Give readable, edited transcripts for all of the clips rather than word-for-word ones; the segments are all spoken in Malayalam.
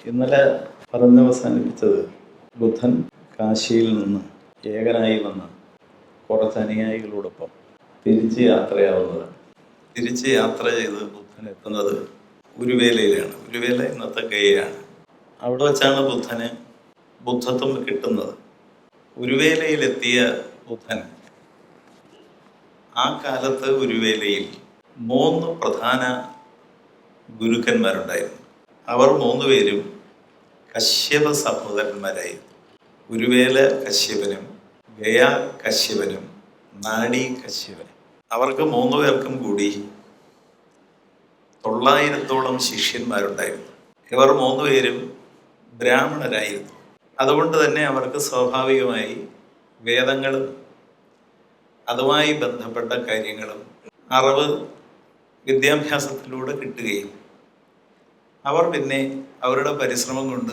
ഇന്നലെ പറഞ്ഞവസാനിപ്പിച്ചത് ബുദ്ധൻ കാശിയിൽ നിന്ന് ഏകനായി വന്ന് കുറച്ച് അനുയായികളോടൊപ്പം തിരിച്ച് യാത്രയാവുന്നതാണ്. തിരിച്ച് യാത്ര ചെയ്ത് ബുദ്ധൻ എത്തുന്നത് ഉരുവേലയിലാണ്. ഉരുവേല ഇന്നത്തെ ഗയയാണ്. അവിടെ വെച്ചാണ് ബുദ്ധന് ബുദ്ധത്വം കിട്ടുന്നത്. ഉരുവേലയിലെത്തിയ ബുദ്ധൻ ആ കാലത്ത് ഉരുവേലയിൽ 3 പ്രധാന ഗുരുക്കന്മാരുണ്ടായിരുന്നു. അവർ 3 പേരും കശ്യപ സഹോദരന്മാരായിരുന്നു. ഉരുവേല കശ്യപനും ഗയ കശ്യപനും നാഡി കശ്യപനും. അവർക്ക് 3 പേർക്കും കൂടി 900ഓളം ശിഷ്യന്മാരുണ്ടായിരുന്നു. ഇവർ 3 പേരും ബ്രാഹ്മണരായിരുന്നു. അതുകൊണ്ട് തന്നെ അവർക്ക് സ്വാഭാവികമായി വേദങ്ങളും അതുമായി ബന്ധപ്പെട്ട കാര്യങ്ങളും അറിവ് വിദ്യാഭ്യാസത്തിലൂടെ കിട്ടുകയും അവർ പിന്നെ അവരുടെ പരിശ്രമം കൊണ്ട്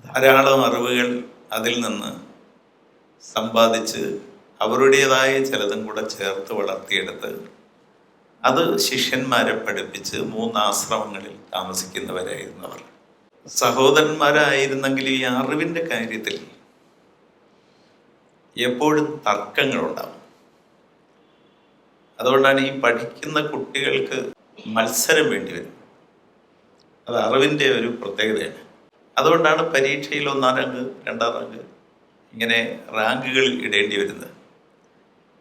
ധാരാളം അറിവുകൾ അതിൽ നിന്ന് സമ്പാദിച്ച് അവരുടേതായ ചിലതും കൂടെ ചേർത്ത് വളർത്തിയെടുത്ത് അത് ശിഷ്യന്മാരെ പഠിപ്പിച്ച് 3 ആശ്രമങ്ങളിൽ താമസിക്കുന്നവരായിരുന്നു അവർ. സഹോദരന്മാരായിരുന്നെങ്കിൽ ഈ അറിവിൻ്റെ കാര്യത്തിൽ എപ്പോഴും തർക്കങ്ങളുണ്ടാവും. അതുകൊണ്ടാണ് ഈ പഠിക്കുന്ന കുട്ടികൾക്ക് മത്സരം വേണ്ടി വരും. അത് അറിവിൻ്റെ ഒരു പ്രത്യേകതയാണ്. അതുകൊണ്ടാണ് പരീക്ഷയിൽ 1-ാം റാങ്ക് 2-ാം റാങ്ക് ഇങ്ങനെ റാങ്കുകൾ ഇടേണ്ടി വരുന്നത്.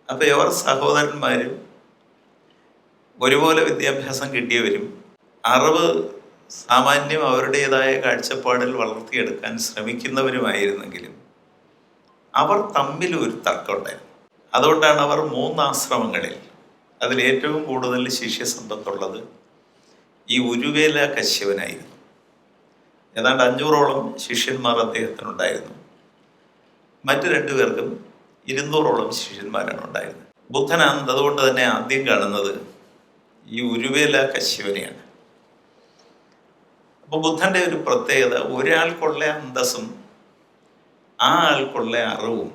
അപ്പോൾ ഇവർ സഹോദരന്മാരും ഒരുപോലെ വിദ്യാഭ്യാസം കിട്ടിയവരും അറിവ് സാമാന്യം അവരുടേതായ കാഴ്ചപ്പാടിൽ വളർത്തിയെടുക്കാൻ ശ്രമിക്കുന്നവരുമായിരുന്നെങ്കിലും അവർ തമ്മിൽ ഒരു തർക്കമുണ്ടായിരുന്നു. അതുകൊണ്ടാണ് അവർ 3 ആശ്രമങ്ങളിൽ അതിലേറ്റവും കൂടുതൽ ശിഷ്യസമ്പത്തുള്ളത് ഈ ഉരുവേല കശ്യപനായിരുന്നു. ഏതാണ്ട് 500ഓളം ശിഷ്യന്മാർ അദ്ദേഹത്തിനുണ്ടായിരുന്നു. മറ്റ് 2 പേർക്കും 200ഓളം ശിഷ്യന്മാരാണ് ഉണ്ടായിരുന്നത്. ബുദ്ധനാണ് അതുകൊണ്ട് തന്നെ ആദ്യം കാണുന്നത് ഈ ഉരുവേല കശ്യപനെയാണ്. അപ്പോൾ ബുദ്ധൻ്റെ ഒരു പ്രത്യേകത, ഒരാൾക്കുള്ള അന്തസ്സും ആ ആൾക്കുള്ള അറിവും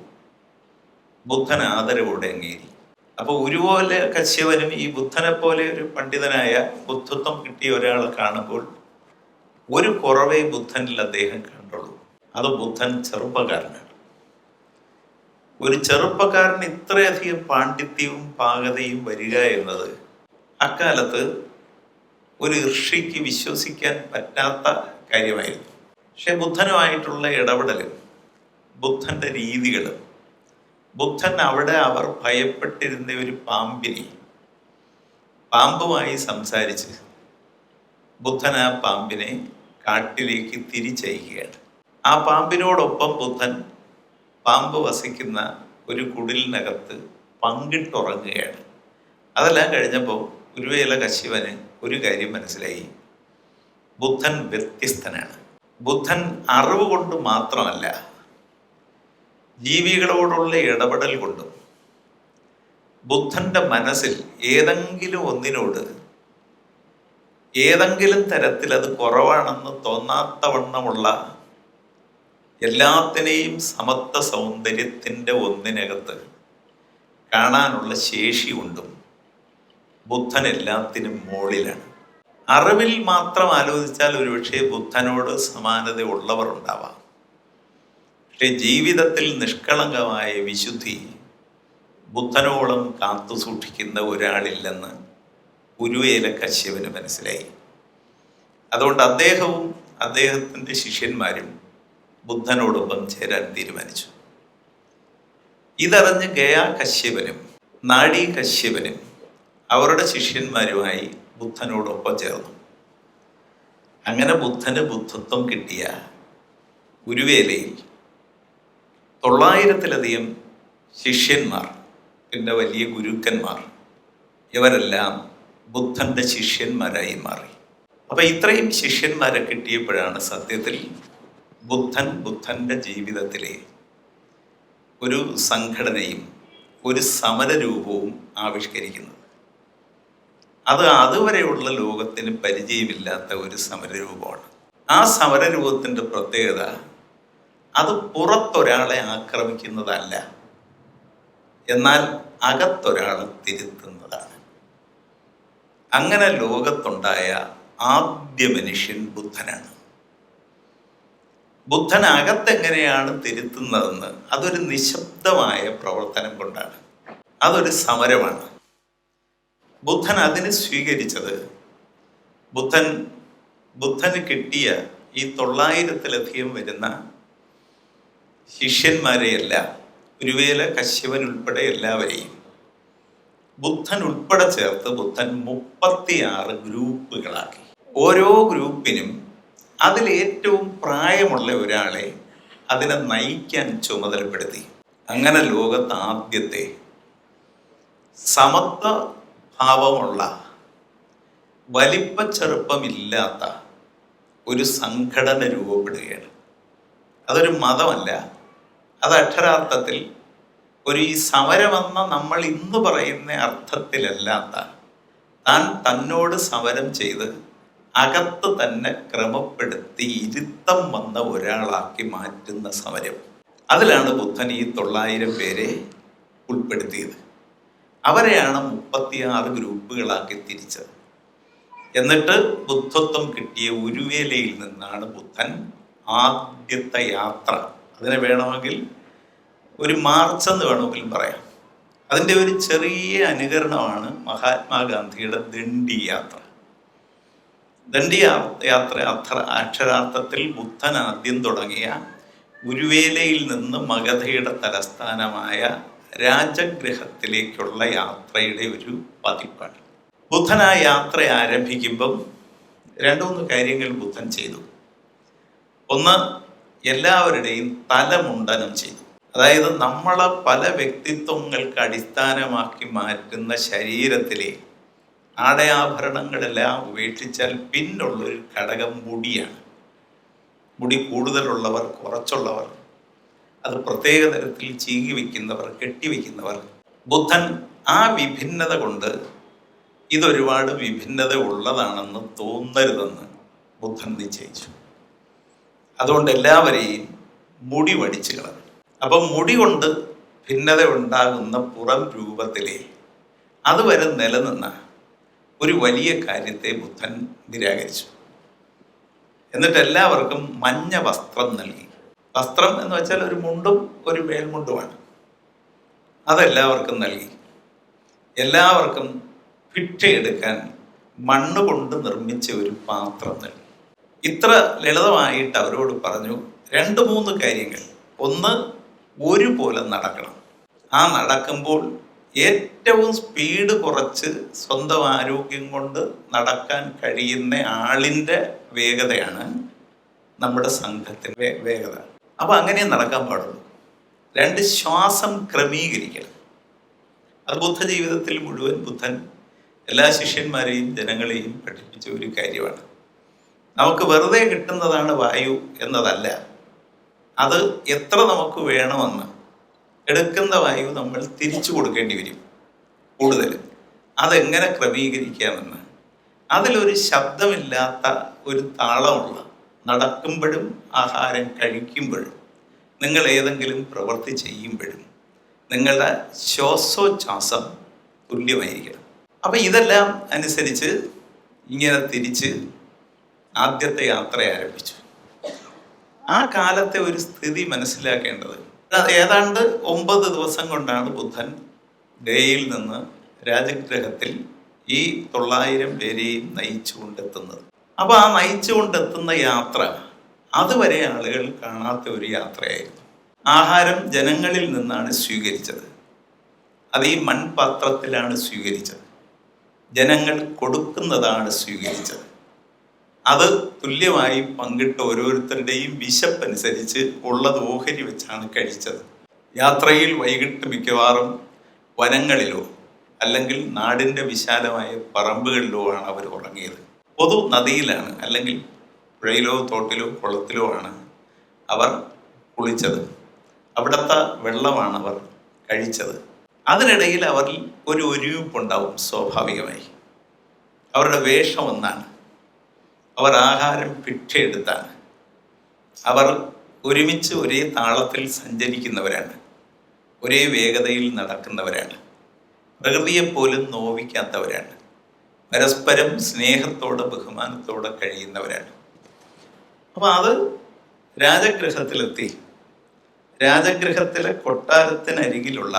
ബുദ്ധൻ ആദരവോടെ അംഗീകരിക്കും. അപ്പോൾ ഉരുവേല കശ്യപനും ഈ ബുദ്ധനെ പോലെ ഒരു പണ്ഡിതനായ ബുദ്ധത്വം കിട്ടിയ ഒരാളെ കാണുമ്പോൾ ഒരു കുറവേ ബുദ്ധനിൽ അദ്ദേഹം കണ്ടുള്ളൂ. അത് ബുദ്ധൻ ചെറുപ്പക്കാരനാണ്. ഒരു ചെറുപ്പക്കാരന് ഇത്രയധികം പാണ്ഡിത്യവും പാകതയും വരിക എന്നത് അക്കാലത്ത് ഒരു ഋഷിക്ക് വിശ്വസിക്കാൻ പറ്റാത്ത കാര്യമായിരുന്നു. പക്ഷെ ബുദ്ധനുമായിട്ടുള്ള ഇടപെടലും ബുദ്ധൻ്റെ രീതികളും ബുദ്ധൻ അവിടെ അവർ ഭയപ്പെട്ടിരുന്ന ഒരു പാമ്പുമായി സംസാരിച്ച് ബുദ്ധൻ ആ പാമ്പിനെ കാട്ടിലേക്ക് തിരിച്ചയക്കുകയാണ്. ആ പാമ്പിനോടൊപ്പം ബുദ്ധൻ പാമ്പ് വസിക്കുന്ന ഒരു കുടിലിനകത്ത് പങ്കിട്ടുറങ്ങുകയാണ്. അതെല്ലാം കഴിഞ്ഞപ്പോൾ ഉരുവേല കശ്യപന് ഒരു കാര്യം മനസ്സിലായി. ബുദ്ധൻ വ്യത്യസ്തനാണ്. ബുദ്ധൻ അറിവ് കൊണ്ട് മാത്രമല്ല, ജീവികളോടുള്ള ഇടപെടൽ കൊണ്ടും ബുദ്ധൻ്റെ മനസ്സിൽ ഏതെങ്കിലും ഒന്നിനോട് ഏതെങ്കിലും തരത്തിൽ അത് കുറവാണെന്ന് തോന്നാത്തവണ്ണമുള്ള എല്ലാത്തിനെയും സമത്വ സൗന്ദര്യത്തിൻ്റെ ഒന്നിനകത്ത് കാണാനുള്ള ശേഷി കൊണ്ടും ബുദ്ധൻ എല്ലാത്തിനും മുകളിലാണ്. അറിവിൽ മാത്രം ആലോചിച്ചാൽ ഒരുപക്ഷെ ബുദ്ധനോട് സമാനത ഉള്ളവർ ഉണ്ടാവാം. പക്ഷെ ജീവിതത്തിൽ നിഷ്കളങ്കമായ വിശുദ്ധി ബുദ്ധനോളം കാത്തു സൂക്ഷിക്കുന്ന ഒരാളില്ലെന്ന് ഉരുവേല കശ്യപന് മനസ്സിലായി. അതുകൊണ്ട് അദ്ദേഹവും അദ്ദേഹത്തിൻ്റെ ശിഷ്യന്മാരും ബുദ്ധനോടൊപ്പം ചേരാൻ തീരുമാനിച്ചു. ഇതറിഞ്ഞ് ഗയാ കശ്യപനും നാഡി കശ്യപനും അവരുടെ ശിഷ്യന്മാരുമായി ബുദ്ധനോടൊപ്പം ചേർന്നു. അങ്ങനെ ബുദ്ധന് ബുദ്ധത്വം കിട്ടിയ ഉരുവേലയിൽ 900-ലധികം ശിഷ്യന്മാർ, പിന്നെ വലിയ ഗുരുക്കന്മാർ, ഇവരെല്ലാം ബുദ്ധൻ്റെ ശിഷ്യന്മാരായി മാറി. അപ്പം ഇത്രയും ശിഷ്യന്മാരെ കിട്ടിയപ്പോഴാണ് സത്യത്തിൽ ബുദ്ധൻ്റെ ജീവിതത്തിലെ ഒരു സംഘടനയും ഒരു സമരരൂപവും ആവിഷ്കരിക്കുന്നത്. അത് അതുവരെയുള്ള ലോകത്തിന് പരിചയമില്ലാത്ത ഒരു സമരരൂപമാണ്. ആ സമരരൂപത്തിൻ്റെ പ്രത്യേകത അത് പുറത്തൊരാളെ ആക്രമിക്കുന്നതല്ല, എന്നാൽ അകത്തൊരാളെ തിരുത്തുന്നതാണ്. അങ്ങനെ ലോകത്തുണ്ടായ ആദ്യ മനുഷ്യൻ ബുദ്ധനാണ്. ബുദ്ധൻ അകത്തെങ്ങനെയാണ് തിരുത്തുന്നതെന്ന് അതൊരു നിശബ്ദമായ പ്രവർത്തനം കൊണ്ടാണ്. അതൊരു സമരമാണ്. ബുദ്ധൻ അതിന് സ്വീകരിച്ചത് ബുദ്ധന് കിട്ടിയ ഈ 900-ലധികം വരുന്ന ശിഷ്യന്മാരെയെല്ലാം, ഗുരുവേല, കശ്യപൻ ഉൾപ്പെടെ എല്ലാവരെയും ബുദ്ധൻ ഉൾപ്പെടെ ചേർത്ത് ബുദ്ധൻ 36 ഗ്രൂപ്പുകളാക്കി. ഓരോ ഗ്രൂപ്പിനും അതിലേറ്റവും പ്രായമുള്ള ഒരാളെ അതിനെ നയിക്കാൻ ചുമതലപ്പെടുത്തി. അങ്ങനെ ലോകത്ത് ആദ്യത്തെ സമത്വ ഭാവമുള്ള, വലിപ്പ ചെറുപ്പമില്ലാത്ത ഒരു സംഘടന രൂപപ്പെടുകയാണ്. അതൊരു മതമല്ല, അത് അക്ഷരാർത്ഥത്തിൽ ഒരു ഈ സമരമെന്ന നമ്മൾ ഇന്ന് പറയുന്ന അർത്ഥത്തിലല്ലാത്ത, താൻ തന്നോട് സമരം ചെയ്ത് അകത്ത് തന്നെ ക്രമപ്പെടുത്തി ഇരുത്തം വന്ന ഒരാളാക്കി മാറ്റുന്ന സമരം. അതിലാണ് ബുദ്ധൻ ഈ 900 പേരെ ഉൾപ്പെടുത്തിയത്. അവരെയാണ് 36 ഗ്രൂപ്പുകളാക്കി തിരിച്ചത്. എന്നിട്ട് ബുദ്ധത്വം കിട്ടിയ ഉരുവേലയിൽ നിന്നാണ് ബുദ്ധൻ ആദ്യത്തെ യാത്ര, അതിനെ വേണമെങ്കിൽ ഒരു മാർച്ച് എന്ന് വേണമെങ്കിലും പറയാം, അതിൻ്റെ ഒരു ചെറിയ അനുകരണമാണ് മഹാത്മാഗാന്ധിയുടെ ദണ്ഡി യാത്ര. ദണ്ഡി യാത്ര അക്ഷരാർത്ഥത്തിൽ ബുദ്ധൻ ആദ്യം തുടങ്ങിയ ഗുരുവേലയിൽ നിന്ന് മഗധയുടെ തലസ്ഥാനമായ രാജഗൃഹത്തിലേക്കുള്ള യാത്രയുടെ ഒരു പതിപ്പാണ്. ബുദ്ധൻ ആ യാത്ര ആരംഭിക്കുമ്പം 2-3 കാര്യങ്ങൾ ബുദ്ധൻ ചെയ്തു. ഒന്ന്, എല്ലാവരുടെയും തലമുണ്ടനം ചെയ്തു. അതായത് നമ്മളെ പല വ്യക്തിത്വങ്ങൾക്ക് അടിസ്ഥാനമാക്കി മാറ്റുന്ന ശരീരത്തിലെ ആടയാഭരണങ്ങളെല്ലാം ഉപേക്ഷിച്ചാൽ പിന്നുള്ളൊരു ഘടകം മുടിയാണ്. മുടി കൂടുതലുള്ളവർ, കുറച്ചുള്ളവർ, അത് പ്രത്യേക തരത്തിൽ ചീകി വയ്ക്കുന്നവർ, കെട്ടിവെക്കുന്നവർ. ബുദ്ധൻ ആ വിഭിന്നത കൊണ്ട് ഇതൊരുപാട് വിഭിന്നത ഉള്ളതാണെന്ന് തോന്നരുതെന്ന് ബുദ്ധൻ നിശ്ചയിച്ചു. അതുകൊണ്ട് എല്ലാവരെയും മുടി വടിച്ചു കളഞ്ഞു. അപ്പം മുടി കൊണ്ട് ഭിന്നത ഉണ്ടാകുന്ന പുറം രൂപത്തിലെ അതുവരെ നിലനിന്ന ഒരു വലിയ കാര്യത്തെ ബുദ്ധൻ നിരാകരിച്ചു. എന്നിട്ട് എല്ലാവർക്കും മഞ്ഞ വസ്ത്രം നൽകി. വസ്ത്രം എന്ന് വെച്ചാൽ ഒരു മുണ്ടും ഒരു മേൽമുണ്ടുമാണ്. അതെല്ലാവർക്കും നൽകി. എല്ലാവർക്കും ഭിക്ഷയെടുക്കാൻ മണ്ണ് കൊണ്ട് നിർമ്മിച്ച ഒരു പാത്രം നൽകി. ഇത്ര ലളിതമായിട്ട് അവരോട് പറഞ്ഞു 2-3 കാര്യങ്ങൾ. ഒന്ന്, ഒരുപോലെ നടക്കണം. ആ നടക്കുമ്പോൾ ഏറ്റവും സ്പീഡ് കുറച്ച് സ്വന്തം ആരോഗ്യം കൊണ്ട് നടക്കാൻ കഴിയുന്ന ആളിൻ്റെ വേഗതയാണ് നമ്മുടെ സംഘത്തിൻ്റെ വേഗത. അപ്പോൾ അങ്ങനെ നടക്കാൻ പാടുള്ളൂ. 2, ശ്വാസം ക്രമീകരിക്കണം. അത് ബുദ്ധ ജീവിതത്തിൽ മുഴുവൻ ബുദ്ധൻ എല്ലാ ശിഷ്യന്മാരെയും ജനങ്ങളെയും പഠിപ്പിച്ച ഒരു കാര്യമാണ്. നമുക്ക് വെറുതെ കിട്ടുന്നതാണ് വായു എന്നതല്ല, അത് എത്ര നമുക്ക് വേണമെന്ന് എടുക്കുന്ന വായു നമ്മൾ തിരിച്ചു കൊടുക്കേണ്ടി വരും കൂടുതൽ. അതെങ്ങനെ ക്രമീകരിക്കാമെന്ന്, അതിലൊരു ശബ്ദമില്ലാത്ത ഒരു താളമുള്ള, നടക്കുമ്പോഴും ആഹാരം കഴിക്കുമ്പോഴും നിങ്ങൾ ഏതെങ്കിലും പ്രവൃത്തി ചെയ്യുമ്പോഴും നിങ്ങളുടെ ശ്വാസോച്ഛ്വാസം തുല്യമായിരിക്കണം. അപ്പം ഇതെല്ലാം അനുസരിച്ച് ഇങ്ങനെ തിരിച്ച് ആദ്യത്തെ യാത്ര ആരംഭിച്ചു. ആ കാലത്തെ ഒരു സ്ഥിതി മനസ്സിലാക്കേണ്ടത്, ഏതാണ്ട് 9 ദിവസം കൊണ്ടാണ് ബുദ്ധൻ ഗയയിൽ നിന്ന് രാജഗൃഹത്തിൽ ഈ 900 പേരെയും നയിച്ചുകൊണ്ടെത്തുന്നത്. അപ്പോൾ ആ നയിച്ചുകൊണ്ടെത്തുന്ന യാത്ര അതുവരെ ആളുകൾ കാണാത്ത ഒരു യാത്രയായിരുന്നു. ആഹാരം ജനങ്ങളിൽ നിന്നാണ് സ്വീകരിച്ചത്. അത് ഈ മൺപാത്രത്തിലാണ് സ്വീകരിച്ചത്. ജനങ്ങൾ കൊടുക്കുന്നതാണ് സ്വീകരിച്ചത്. അത് തുല്യമായി പങ്കിട്ട് ഓരോരുത്തരുടെയും വിശപ്പനുസരിച്ച് ഉള്ളത് ഓഹരി വെച്ചാണ് കഴിച്ചത്. യാത്രയിൽ വൈകിട്ട് മിക്കവാറും വനങ്ങളിലോ അല്ലെങ്കിൽ നാടിൻ്റെ വിശാലമായ പറമ്പുകളിലോ ആണ് അവർ ഉറങ്ങിയത്. പൊതു നദിയിലാണ് അല്ലെങ്കിൽ പുഴയിലോ തോട്ടിലോ കുളത്തിലോ ആണ് അവർ കുളിച്ചത്. അവിടുത്തെ വെള്ളമാണ് അവർ കഴിച്ചത്. അതിനിടയിൽ അവരിൽ ഒരു ഒരുമിപ്പുണ്ടാവും സ്വാഭാവികമായി. അവരുടെ വേഷം ഒന്നാണ്. അവർ ആഹാരം ഭിക്ഷയെടുത്താണ്. അവർ ഒരുമിച്ച് ഒരേ താളത്തിൽ സഞ്ചരിക്കുന്നവരാണ്. ഒരേ വേഗതയിൽ നടക്കുന്നവരാണ്. പ്രകൃതിയെപ്പോലും നോവിക്കാത്തവരാണ്. പരസ്പരം സ്നേഹത്തോടെ ബഹുമാനത്തോടെ കഴിയുന്നവരാണ്. അപ്പോൾ അത് രാജഗൃഹത്തിലെത്തി. രാജഗൃഹത്തിലെ കൊട്ടാരത്തിനരികിലുള്ള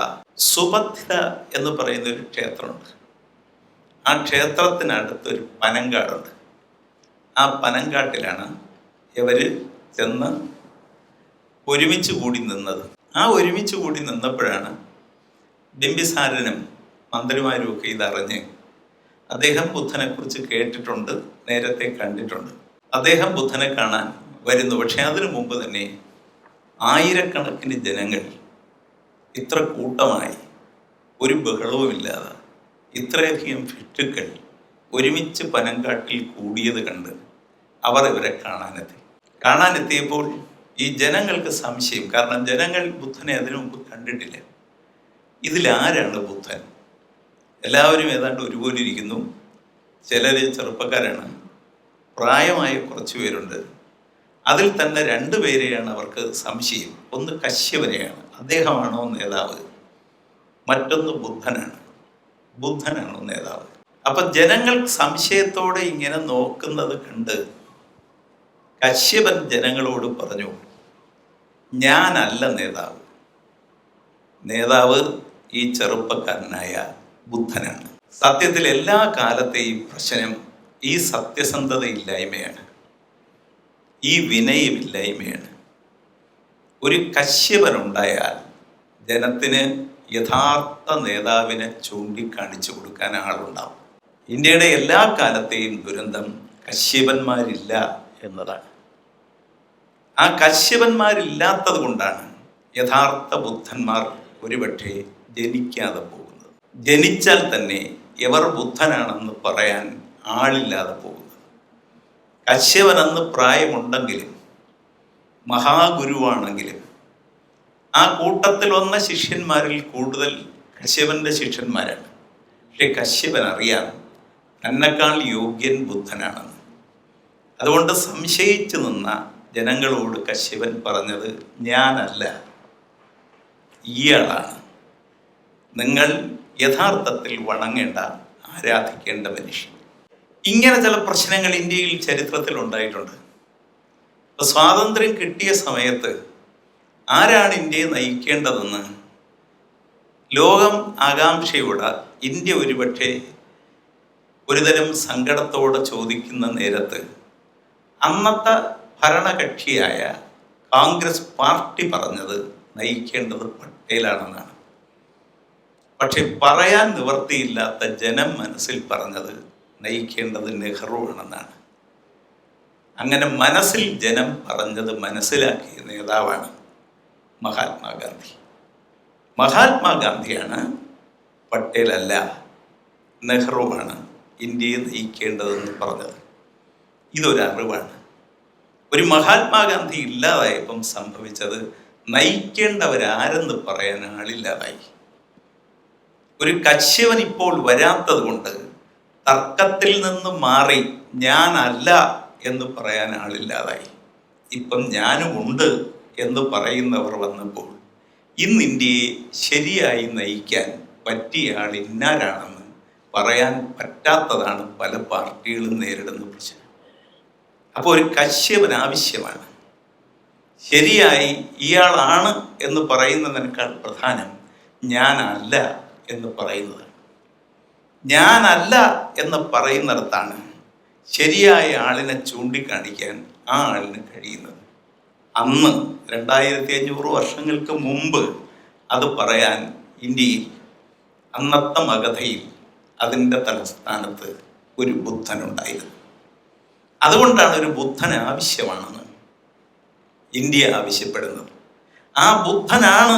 സുഭദ്ര എന്ന് പറയുന്ന ഒരു ക്ഷേത്രമുണ്ട്. ആ ക്ഷേത്രത്തിനടുത്തൊരു പനങ്കാടുണ്ട്. ആ പനങ്കാട്ടിലാണ് ഇവർ ചെന്ന് ഒരുമിച്ച് കൂടി നിന്നത്. ആ ഒരുമിച്ച് കൂടി നിന്നപ്പോഴാണ് ബിംബിസാരനും മന്ത്രിമാരും ഒക്കെ ഇതറിഞ്ഞ് അദ്ദേഹം ബുദ്ധനെക്കുറിച്ച് കേട്ടിട്ടുണ്ട്, നേരത്തെ കണ്ടിട്ടുണ്ട്. അദ്ദേഹം ബുദ്ധനെ കാണാൻ വരുന്നു. പക്ഷെ അതിനു മുമ്പ് തന്നെ ആയിരക്കണക്കിന് ജനങ്ങൾ ഇത്ര കൂട്ടമായി ഒരു ബഹളവുമില്ലാതെ ഇത്രയധികം ഭിക്ഷുക്കൾ ഒരുമിച്ച് പനങ്കാട്ടിൽ കൂടിയത് കണ്ട് അവർ ഇവരെ കാണാനെത്തിയപ്പോൾ ഈ ജനങ്ങൾക്ക് സംശയം. കാരണം ജനങ്ങൾ ബുദ്ധനെ അതിനു മുമ്പ് കണ്ടിട്ടില്ല. ഇതിലാരാണ് ബുദ്ധൻ? എല്ലാവരും ഏതാണ്ട് ഒരുപോലെ ഇരിക്കുന്നു. ചിലർ ചെറുപ്പക്കാരാണ്, പ്രായമായ കുറച്ച് പേരുണ്ട്. അതിൽ തന്നെ 2 പേരെയാണ് അവർക്ക് സംശയം. ഒന്ന് കശ്യപനെയാണ്, അദ്ദേഹമാണോ നേതാവ്. മറ്റൊന്ന് ബുദ്ധനാണോ നേതാവ്. അപ്പൊ ജനങ്ങൾ സംശയത്തോടെ ഇങ്ങനെ നോക്കുന്നത് കണ്ട് കശ്യപൻ ജനങ്ങളോട് പറഞ്ഞു, ഞാനല്ല നേതാവ് ഈ ചെറുപ്പക്കാരനായ ബുദ്ധനാണ്. സത്യത്തിൽ എല്ലാ കാലത്തെയും പ്രശ്നം ഈ സത്യസന്ധതയില്ലായ്മയാണ്, ഈ വിനയമില്ലായ്മയാണ്. ഒരു കശ്യപനുണ്ടായാൽ ജനത്തിന് യഥാർത്ഥ നേതാവിനെ ചൂണ്ടിക്കാണിച്ചു കൊടുക്കാൻ ആളുണ്ടാവും. ഇന്ത്യയുടെ എല്ലാ കാലത്തെയും ദുരന്തം കശ്യപന്മാരില്ല എന്നതാണ്. ആ കശ്യപന്മാരില്ലാത്തത് കൊണ്ടാണ് യഥാർത്ഥ ബുദ്ധന്മാർ ഒരുപക്ഷെ ജനിക്കാതെ പോകുന്നത്. ജനിച്ചാൽ തന്നെ എവർ ബുദ്ധനാണെന്ന് പറയാൻ ആളില്ലാതെ പോകുന്നത്. കശ്യപൻ അന്ന് പ്രായമുണ്ടെങ്കിലും മഹാഗുരുവാണെങ്കിലും ആ കൂട്ടത്തിൽ വന്ന ശിഷ്യന്മാരിൽ കൂടുതൽ കശ്യപന്റെ ശിഷ്യന്മാരാണ്. പക്ഷെ കശ്യപൻ അറിയാം തന്നെക്കാൾ യോഗ്യൻ ബുദ്ധനാണെന്ന്. അതുകൊണ്ട് സംശയിച്ചു നിന്ന ജനങ്ങളോട് കശ്യപൻ പറഞ്ഞത്, ഞാനല്ല, ഇയാളാണ് നിങ്ങൾ യഥാർത്ഥത്തിൽ വണങ്ങേണ്ട, ആരാധിക്കേണ്ട മനുഷ്യൻ. ഇങ്ങനെ ചില പ്രശ്നങ്ങൾ ഇന്ത്യയിൽ ചരിത്രത്തിൽ ഉണ്ടായിട്ടുണ്ട്. സ്വാതന്ത്ര്യം കിട്ടിയ സമയത്ത് ആരാണ് ഇന്ത്യയെ നയിക്കേണ്ടതെന്ന് ലോകം ആകാംക്ഷയോടെ, ഇന്ത്യ ഒരുപക്ഷെ ഒരുതരം സങ്കടത്തോടെ ചോദിക്കുന്ന നേരത്ത് അന്നത്തെ ഭരണകക്ഷിയായ കോൺഗ്രസ് പാർട്ടി പറഞ്ഞത് നയിക്കേണ്ടത് പട്ടേലാണെന്നാണ്. പക്ഷെ പറയാൻ നിവൃത്തിയില്ലാത്ത ജനം മനസ്സിൽ പറഞ്ഞത് നയിക്കേണ്ടത് നെഹ്റു ആണെന്നാണ്. അങ്ങനെ മനസ്സിൽ ജനം പറഞ്ഞത് മനസ്സിലാക്കിയ നേതാവാണ് മഹാത്മാഗാന്ധി. മഹാത്മാഗാന്ധിയാണ് പട്ടേലല്ല, നെഹ്റുവാണ് ഇന്ത്യയെ നയിക്കേണ്ടതെന്ന് പറഞ്ഞത്. ഇതൊരറിവാണ്. ഒരു മഹാത്മാഗാന്ധി ഇല്ലാതായപ്പം സംഭവിച്ചത് നയിക്കേണ്ടവരാരെന്ന് പറയാൻ ആളില്ലാതായി. ഒരു കശ്യപൻ ഇപ്പോൾ വരാത്തത് കൊണ്ട് തർക്കത്തിൽ നിന്ന് മാറി ഞാനല്ല എന്ന് പറയാൻ ആളില്ലാതായി. ഇപ്പം ഞാനും ഉണ്ട് എന്ന് പറയുന്നവർ വന്നപ്പോൾ ഇന്ന് ഇന്ത്യയെ ശരിയായി നയിക്കാൻ പറ്റിയ ആൾ ഇന്നാരാണെന്ന് പറയാൻ പറ്റാത്തതാണ് പല പാർട്ടികളും നേരിടുന്ന പ്രശ്നം. അപ്പോൾ ഒരു കശ്യപൻ ആവശ്യമാണ്. ശരിയായി ഇയാളാണ് എന്ന് പറയുന്നതിനേക്കാൾ പ്രധാനം ഞാനല്ല എന്ന് പറയുന്നതാണ്. ഞാനല്ല എന്ന് പറയുന്നിടത്താണ് ശരിയായ ആളിനെ ചൂണ്ടിക്കാണിക്കാൻ ആ ആളിന് കഴിയുന്നത്. അന്ന് 2500 വർഷങ്ങൾക്ക് മുമ്പ് അത് പറയാൻ ഇന്ത്യയിൽ അന്നത്തെ മഗധയിൽ അതിൻ്റെ തലസ്ഥാനത്ത് ഒരു ബുദ്ധനുണ്ടായിരുന്നു. അതുകൊണ്ടാണ് ഒരു ബുദ്ധൻ ആവശ്യമാണെന്ന് ഇന്ത്യ ആവശ്യപ്പെടുന്നത്. ആ ബുദ്ധനാണ്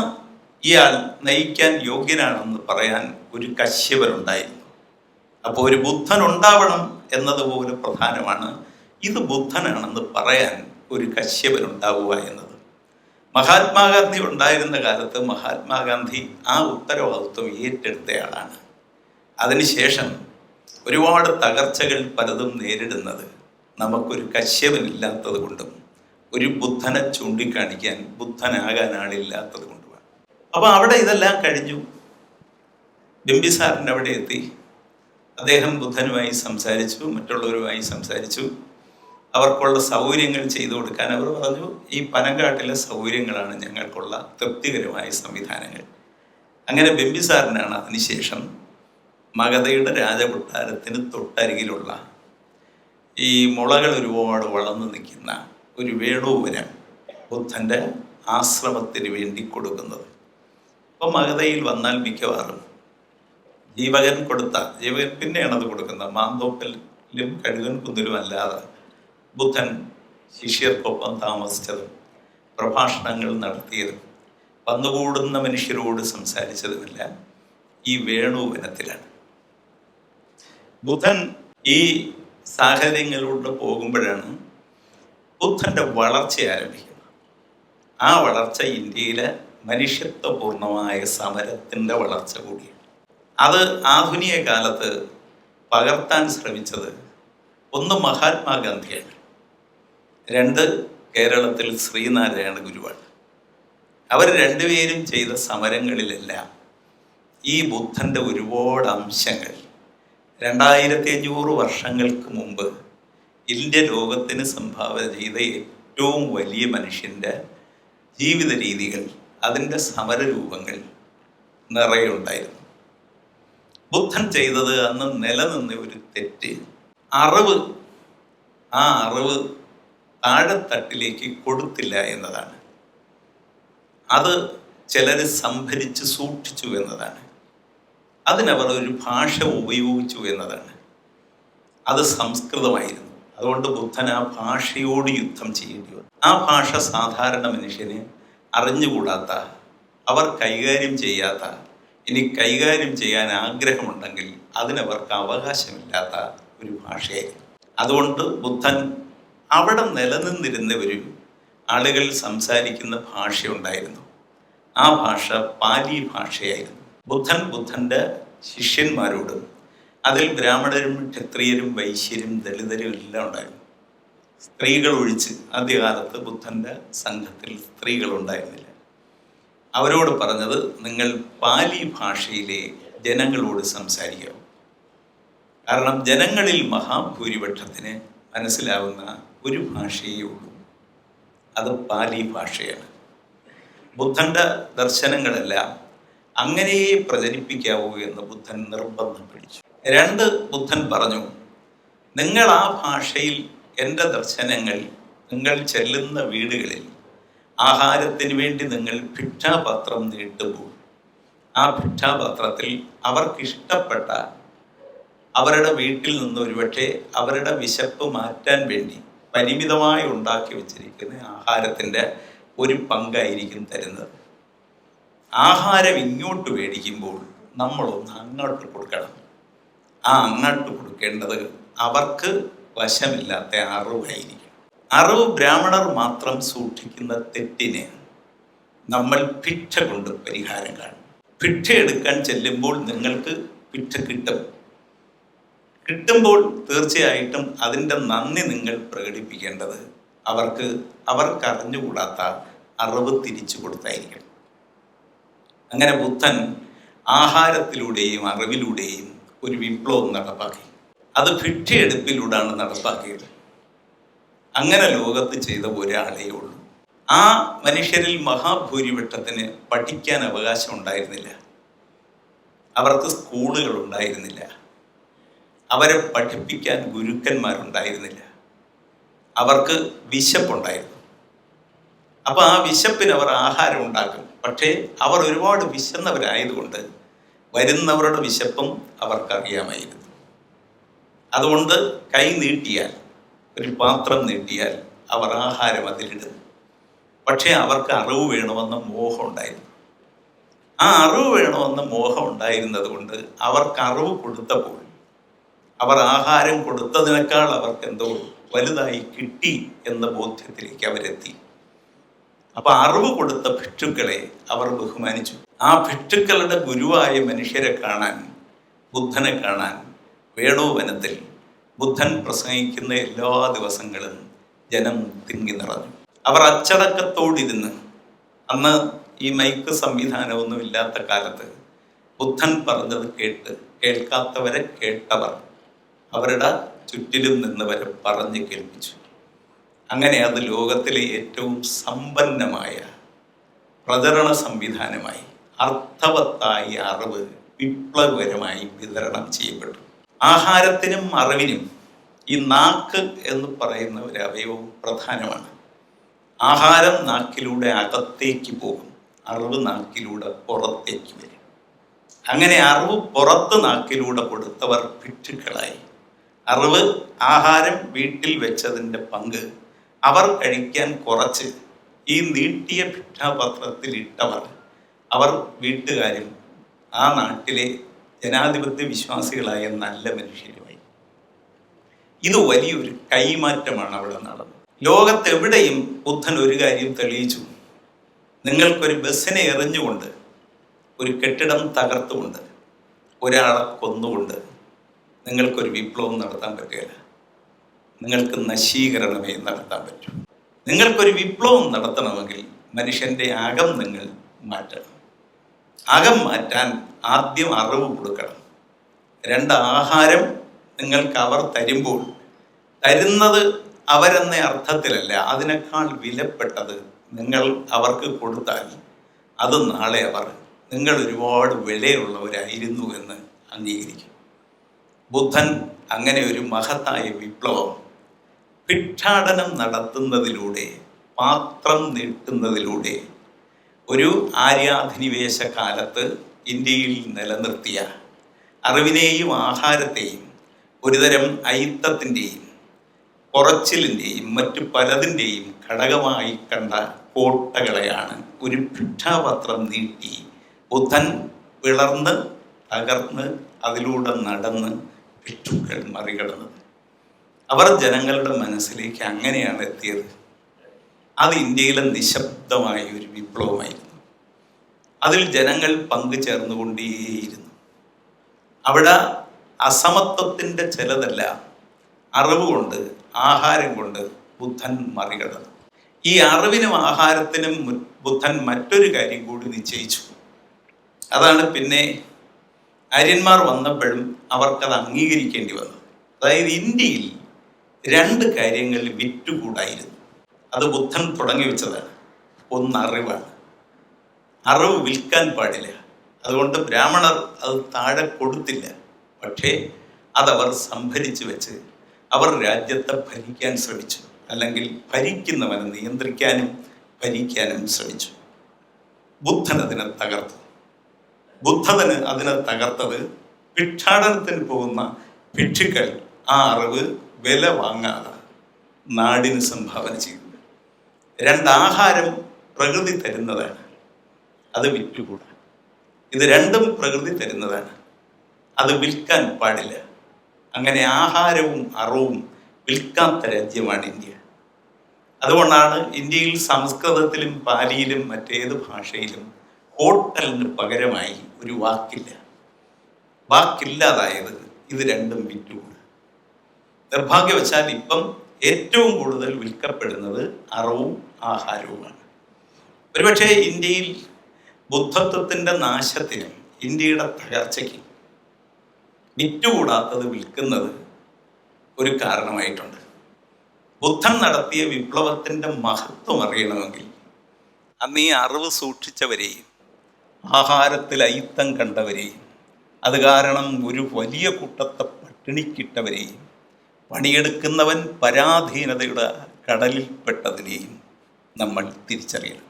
ഇയാൾ നയിക്കാൻ യോഗ്യനാണെന്ന് പറയാൻ ഒരു കശ്യപനുണ്ടായിരുന്നു. അപ്പോൾ ഒരു ബുദ്ധൻ ഉണ്ടാവണം എന്നതുപോലെ പ്രധാനമാണ് ഇത് ബുദ്ധനാണെന്ന് പറയാൻ ഒരു കശ്യപനുണ്ടാവുക എന്നത്. മഹാത്മാഗാന്ധി ഉണ്ടായിരുന്ന കാലത്ത് മഹാത്മാഗാന്ധി ആ ഉത്തരവാദിത്വം ഏറ്റെടുത്തയാളാണ്. അതിനുശേഷം ഒരുപാട് തകർച്ചകൾ പലതും നേരിടുന്നത് നമുക്കൊരു കശ്യപനില്ലാത്തത് കൊണ്ടും ഒരു ബുദ്ധനെ ചൂണ്ടിക്കാണിക്കാൻ ബുദ്ധനാകാൻ ആളില്ലാത്തത് കൊണ്ടുമാണ്. അപ്പോൾ അവിടെ ഇതെല്ലാം കഴിഞ്ഞു. ബിംബിസാറിൻ്റെ അവിടെ എത്തി. അദ്ദേഹം ബുദ്ധനുമായി സംസാരിച്ചു, മറ്റുള്ളവരുമായി സംസാരിച്ചു. അവർക്കുള്ള സൗകര്യങ്ങൾ ചെയ്തു കൊടുക്കാൻ അവർ പറഞ്ഞു, ഈ പനങ്കാട്ടിലെ സൗകര്യങ്ങളാണ് ഞങ്ങൾക്കുള്ള തൃപ്തികരമായ സംവിധാനങ്ങൾ. അങ്ങനെ ബിംബിസാറിനാണ് അതിനുശേഷം മഗധയുടെ രാജകൊട്ടാരത്തിന് തൊട്ടരികിലുള്ള ഈ മുളകൾ ഒരുപാട് വളർന്നു നിൽക്കുന്ന ഒരു വേണുവനം ബുദ്ധൻ്റെ ആശ്രമത്തിന് വേണ്ടി കൊടുക്കുന്നത്. അപ്പോൾ മഗധയിൽ വന്നാൽ മിക്കവാറും ജീവകൻ പിന്നെയാണ് അത് കൊടുക്കുന്നത്. മാന്തോപ്പലിലും കഴുകൻ കുന്നിലും അല്ലാതെ ബുദ്ധൻ ശിഷ്യർക്കൊപ്പം താമസിച്ചതും പ്രഭാഷണങ്ങൾ നടത്തിയതും വന്നുകൂടുന്ന മനുഷ്യരോട് സംസാരിച്ചതുമെല്ലാം ഈ വേണുവനത്തിലാണ്. ബുദ്ധൻ ഈ സാഹചര്യങ്ങളിലൂടെ പോകുമ്പോഴാണ് ബുദ്ധൻ്റെ വളർച്ച ആരംഭിക്കുന്നത്. ആ വളർച്ച ഇന്ത്യയിലെ മനുഷ്യത്വപൂർണമായ സമരത്തിൻ്റെ വളർച്ച കൂടിയാണ്. അത് ആധുനിക കാലത്ത് പകർത്താൻ ശ്രമിച്ചത് ഒന്ന് മഹാത്മാഗാന്ധിയാണ്, രണ്ട് കേരളത്തിൽ ശ്രീനാരായണ ഗുരുവാണ്. അവർ രണ്ടുപേരും ചെയ്ത സമരങ്ങളിലെല്ലാം ഈ ബുദ്ധൻ്റെ ഒരുപാട് അംശങ്ങൾ 2500 വർഷങ്ങൾക്ക് മുമ്പ് ഇന്ത്യ ലോകത്തിന് സംഭാവന ചെയ്ത ഏറ്റവും വലിയ മനുഷ്യൻ്റെ ജീവിത രീതികൾ, അതിൻ്റെ സമരരൂപങ്ങൾ നിറയുണ്ടായിരുന്നു. ബുദ്ധൻ ചെയ്തത് അന്ന് നിലനിന്ന ഒരു തെറ്റ്, ആ അറിവ് താഴെത്തട്ടിലേക്ക് കൊടുത്തില്ല എന്നതാണ്. അത് ചിലർ സംഭരിച്ച് സൂക്ഷിച്ചു എന്നതാണ്. അതിനവർ ഒരു ഭാഷ ഉപയോഗിച്ചു എന്നതാണ്. അത് സംസ്കൃതമായിരുന്നു. അതുകൊണ്ട് ബുദ്ധൻ ആ ഭാഷയോട് യുദ്ധം ചെയ്യേണ്ടി വന്നു. ആ ഭാഷ സാധാരണ മനുഷ്യന് അറിഞ്ഞുകൂടാത്ത, അവർ കൈകാര്യം ചെയ്യാത്ത, ഇനി കൈകാര്യം ചെയ്യാൻ ആഗ്രഹമുണ്ടെങ്കിൽ അതിനവർക്ക് അവകാശമില്ലാത്ത ഒരു ഭാഷയായിരുന്നു. അതുകൊണ്ട് ബുദ്ധൻ അവിടെ നിലനിന്നിരുന്ന ഒരു ആളുകൾ സംസാരിക്കുന്ന ഭാഷയുണ്ടായിരുന്നു. ആ ഭാഷ പാലി ഭാഷയായിരുന്നു. ബുദ്ധൻ്റെ ശിഷ്യന്മാരോടും, അതിൽ ബ്രാഹ്മണരും ക്ഷത്രിയരും വൈശ്യരും ദളിതരും എല്ലാം ഉണ്ടായിരുന്നു. സ്ത്രീകൾ ഒഴിച്ച് ആദ്യകാലത്ത് ബുദ്ധൻ്റെ സംഘത്തിൽ സ്ത്രീകളുണ്ടായിരുന്നില്ല. അവരോട് പറഞ്ഞത്, നിങ്ങൾ പാലി ഭാഷയിലെ ജനങ്ങളോട് സംസാരിക്കുക. കാരണം ജനങ്ങളിൽ മഹാഭൂരിപക്ഷത്തിന് മനസ്സിലാവുന്ന ഒരു ഭാഷയേ ഉള്ളൂ, അത് പാലി ഭാഷയാണ്. ബുദ്ധൻ്റെ ദർശനങ്ങളെല്ലാം അങ്ങനെയേ പ്രചരിപ്പിക്കാവൂ എന്ന് ബുദ്ധൻ നിർബന്ധം പിടിച്ചു. രണ്ട്, ബുദ്ധൻ പറഞ്ഞു, നിങ്ങൾ ആ ഭാഷയിൽ എൻ്റെ ദർശനങ്ങൾ, നിങ്ങൾ ചെല്ലുന്ന വീടുകളിൽ ആഹാരത്തിന് വേണ്ടി നിങ്ങൾ ഭിക്ഷാപാത്രം നീട്ടുമ്പോൾ ആ ഭിക്ഷാപാത്രത്തിൽ അവർക്കിഷ്ടപ്പെട്ട, അവരുടെ വീട്ടിൽ നിന്ന് ഒരുപക്ഷെ അവരുടെ വിശപ്പ് മാറ്റാൻ വേണ്ടി പരിമിതമായി ഉണ്ടാക്കി വെച്ചിരിക്കുന്ന ആഹാരത്തിൻ്റെ ഒരു പങ്കായിരിക്കും തരുന്നത്. ആഹാരം ഇങ്ങോട്ട് മേടിക്കുമ്പോൾ നമ്മളൊന്ന് അങ്ങോട്ട് കൊടുക്കണം. ആ അങ്ങോട്ട് കൊടുക്കേണ്ടത് അവർക്ക് വശമില്ലാത്ത അറിവായിരിക്കും. അറിവ് ബ്രാഹ്മണർ മാത്രം സൂക്ഷിക്കുന്ന തെറ്റിന് നമ്മൾ ഭിക്ഷ കൊണ്ട് പരിഹാരം കാണും. ഭിക്ഷ എടുക്കാൻ ചെല്ലുമ്പോൾ നിങ്ങൾക്ക് ഭിക്ഷ കിട്ടുമ്പോൾ തീർച്ചയായിട്ടും അതിൻ്റെ നന്ദി നിങ്ങൾ പ്രകടിപ്പിക്കേണ്ടത് അവർക്കറിഞ്ഞുകൂടാത്ത അറിവ് തിരിച്ചു കൊടുത്തായിരിക്കണം. അങ്ങനെ ബുദ്ധൻ ആഹാരത്തിലൂടെയും അറിവിലൂടെയും ഒരു വിപ്ലവം നടപ്പാക്കി. അത് ഭിക്ഷയെടുപ്പിലൂടെയാണ് നടപ്പാക്കിയത്. അങ്ങനെ ലോകത്ത് ചെയ്ത ഒരാളേ ഉള്ളൂ. ആ മനുഷ്യരിൽ മഹാഭൂരിപക്ഷത്തിന് പഠിക്കാൻ അവകാശം ഉണ്ടായിരുന്നില്ല. അവർക്ക് സ്കൂളുകൾ ഉണ്ടായിരുന്നില്ല. അവരെ പഠിപ്പിക്കാൻ ഗുരുക്കന്മാരുണ്ടായിരുന്നില്ല. അവർക്ക് വിശപ്പുണ്ടായിരുന്നു. അപ്പോൾ ആ വിശപ്പിന് അവർ ആഹാരം ഉണ്ടാക്കും. പക്ഷേ അവർ ഒരുപാട് വിശന്നവരായതുകൊണ്ട് വരുന്നവരുടെ വിശപ്പും അവർക്കറിയാമായിരുന്നു. അതുകൊണ്ട് കൈ നീട്ടിയാൽ, ഒരു പാത്രം നീട്ടിയാൽ അവർ ആഹാരം അതിലിടും. പക്ഷേ അവർക്ക് അറിവ് വേണമെന്ന മോഹം ഉണ്ടായിരുന്നു. ആ അറിവ് വേണമെന്ന മോഹം ഉണ്ടായിരുന്നത് കൊണ്ട് അവർക്ക് അറിവ് കൊടുത്തപ്പോൾ അവർ ആഹാരം കൊടുത്തതിനേക്കാൾ അവർക്കെന്തോ വലുതായി കിട്ടി എന്ന ബോധ്യത്തിലേക്ക് അവരെത്തി. അപ്പൊ അറിവ് കൊടുത്ത ഭിക്ഷുക്കളെ അവർ ബഹുമാനിച്ചു. ആ ഭിക്ഷുക്കളുടെ ഗുരുവായ മനുഷ്യരെ കാണാൻ, ബുദ്ധനെ കാണാൻ വേണുവനത്തിൽ ബുദ്ധൻ പ്രസംഗിക്കുന്ന എല്ലാ ദിവസങ്ങളും ജനം തിങ്ങി നിറഞ്ഞു. അവർ അച്ചടക്കത്തോടിരുന്ന്, അന്ന് ഈ മൈക്ക് സംവിധാനമൊന്നും ഇല്ലാത്ത കാലത്ത് ബുദ്ധൻ പറഞ്ഞത് കേൾക്കാത്തവരെ കേട്ടവർ അവരുടെ ചുറ്റിലും നിന്നവരെ പറഞ്ഞ് കേൾപ്പിച്ചു. അങ്ങനെ അത് ലോകത്തിലെ ഏറ്റവും സമ്പന്നമായ പ്രചരണ സംവിധാനമായി, അർത്ഥവത്തായി അറിവ് വിപ്ലവകരമായി വിതരണം ചെയ്യപ്പെട്ടു. ആഹാരത്തിനും അറിവിനും ഈ നാക്ക് എന്ന് പറയുന്ന ഒരു അവയവം പ്രധാനമാണ്. ആഹാരം നാക്കിലൂടെ അകത്തേക്ക് പോകും, അറിവ് നാക്കിലൂടെ പുറത്തേക്ക് വരും. അങ്ങനെ അറിവ് പുറത്ത് നാക്കിലൂടെ കൊടുത്തവർ ഭിക്ഷുക്കളായി. അറിവ് ആഹാരം വീട്ടിൽ വെച്ചതിൻ്റെ പങ്ക് അവർ കഴിക്കാൻ കുറച്ച് ഈ നീട്ടിയ ഭിക്ഷാപത്രത്തിൽ ഇട്ടവർ, അവർ വീട്ടുകാരും ആ നാട്ടിലെ ജനാധിപത്യ വിശ്വാസികളായ നല്ല മനുഷ്യരുമായി. ഇത് വലിയൊരു കൈമാറ്റമാണ് അവിടെ നടന്നത്. ലോകത്തെവിടെയും ബുദ്ധൻ ഒരു കാര്യം തെളിയിച്ചു: നിങ്ങൾക്കൊരു ബസ്സിനെ എറിഞ്ഞുകൊണ്ട്, ഒരു കെട്ടിടം തകർത്തുകൊണ്ട്, ഒരാളെ കൊന്നുകൊണ്ട് നിങ്ങൾക്കൊരു വിപ്ലവം നടത്താൻ പറ്റുകയില്ല. നിങ്ങൾക്ക് നശീകരണമേ നടത്താൻ പറ്റൂ. നിങ്ങൾക്കൊരു വിപ്ലവം നടത്തണമെങ്കിൽ മനുഷ്യൻ്റെ അകം നിങ്ങൾ മാറ്റണം. അകം മാറ്റാൻ ആദ്യം അറിവ് കൊടുക്കണം. രണ്ട്, ആഹാരം നിങ്ങൾക്ക് അവർ തരുമ്പോൾ തരുന്നത് അവരെന്ന അർത്ഥത്തിലല്ല, അതിനേക്കാൾ വിലപ്പെട്ടത് നിങ്ങൾ അവർക്ക് കൊടുത്താൽ അത് നാളെ അവർ നിങ്ങൾ ഒരുപാട് വിലയുള്ളവരായിരുന്നു എന്ന് അംഗീകരിക്കും. ബുദ്ധൻ അങ്ങനെ ഒരു മഹത്തായ വിപ്ലവം ഭിക്ഷാടനം നടത്തുന്നതിലൂടെ, പാത്രം നീട്ടുന്നതിലൂടെ ഒരു ആര്യാധിനിവേശ കാലത്ത് ഇന്ത്യയിൽ നിലനിർത്തിയ അറിവിനെയും ആഹാരത്തെയും ഒരുതരം അയിത്തത്തിൻ്റെയും കുറച്ചിലിൻ്റെയും മറ്റു പലതിൻ്റെയും ഘടകമായി കണ്ട കോട്ടകളെയാണ് ഒരു ഭിക്ഷാപത്രം നീട്ടി ബുദ്ധൻ പിളർന്ന് തകർന്ന് അതിലൂടെ നടന്ന് ഭിക്ഷുക്കൾ മറികടന്നത്. അവർ ജനങ്ങളുടെ മനസ്സിലേക്ക് അങ്ങനെയാണ് എത്തിയത്. അത് ഇന്ത്യയിലെ നിശബ്ദമായ ഒരു വിപ്ലവമായിരുന്നു. അതിൽ ജനങ്ങൾ പങ്കുചേർന്നുകൊണ്ടേയിരുന്നു. അവിടെ അസമത്വത്തിൻ്റെ ചിലതെല്ലാം അറിവ് കൊണ്ട്, ആഹാരം കൊണ്ട് ബുദ്ധൻ മറികടന്നു. ഈ അറിവിനും ആഹാരത്തിനും ബുദ്ധൻ മറ്റൊരു കാര്യം കൂടി നിശ്ചയിച്ചു. അതാണ് പിന്നെ ആര്യന്മാർ വന്നപ്പോഴും അവർക്കത് അംഗീകരിക്കേണ്ടി വന്നത്. അതായത് ഇന്ത്യയിൽ രണ്ട് കാര്യങ്ങൾ വിറ്റുകൂടായിരുന്നു. അത് ബുദ്ധൻ തുടങ്ങി വെച്ചതാണ്. ഒന്ന് അറിവാണ്. അറിവ് വിൽക്കാൻ പാടില്ല. അതുകൊണ്ട് ബ്രാഹ്മണർ അത് താഴെ കൊടുത്തില്ല. പക്ഷേ അതവർ സംഭരിച്ചു വെച്ച് അവർ രാജ്യത്തെ ഭരിക്കാൻ ശ്രമിച്ചു, അല്ലെങ്കിൽ ഭരിക്കുന്നവനെ നിയന്ത്രിക്കാനും ഭരിക്കാനും ശ്രമിച്ചു. ബുദ്ധൻ അതിനെ തകർത്തു. ബുദ്ധന് അതിനെ തകർത്തത് ഭിക്ഷാടനത്തിന് പോകുന്ന ഭിക്ഷുക്കൾ ആ അറിവ് വില വാങ്ങാതെ നാടിന് സംഭാവന ചെയ്തു. രണ്ട്, ആഹാരം പ്രകൃതി തരുന്നതാണ്, അത് വിറ്റുകൂടാ. ഇത് രണ്ടും പ്രകൃതി തരുന്നതാണ്, അത് വിൽക്കാൻ പാടില്ല. അങ്ങനെ ആഹാരവും അറിവും വിൽക്കാത്ത രാജ്യമാണ് ഇന്ത്യ. അതുകൊണ്ടാണ് ഇന്ത്യയിൽ സംസ്കൃതത്തിലും പാലിയിലും മറ്റേത് ഭാഷയിലും ഹോട്ടലിന് പകരമായി ഒരു വാക്കില്ല. വാക്കില്ലാതായത് ഇത് രണ്ടും വിറ്റുകൂടാ. നിർഭാഗ്യവശാൽ ഇപ്പം ഏറ്റവും കൂടുതൽ വിൽക്കപ്പെടുന്നത് അറിവും ആഹാരവുമാണ്. ഒരുപക്ഷെ ഇന്ത്യയിൽ ബുദ്ധത്വത്തിൻ്റെ നാശത്തിനും ഇന്ത്യയുടെ തകർച്ചയ്ക്കും വിറ്റുകൂടാത്തത് വിൽക്കുന്നത് ഒരു കാരണമായിട്ടുണ്ട്. ബുദ്ധൻ നടത്തിയ വിപ്ലവത്തിൻ്റെ മഹത്വം അറിയണമെങ്കിൽ അന്ന് ഈ അറിവ് സൂക്ഷിച്ചവരെയും ആഹാരത്തിൽ അയിത്തം കണ്ടവരെയും അത് കാരണം ഒരു വലിയ കൂട്ടത്തെ പട്ടിണിക്കിട്ടവരെയും പണിയെടുക്കുന്നവൻ പരാധീനതയുടെ കടലിൽപ്പെട്ടതിനെയും നമ്മൾ തിരിച്ചറിയണം.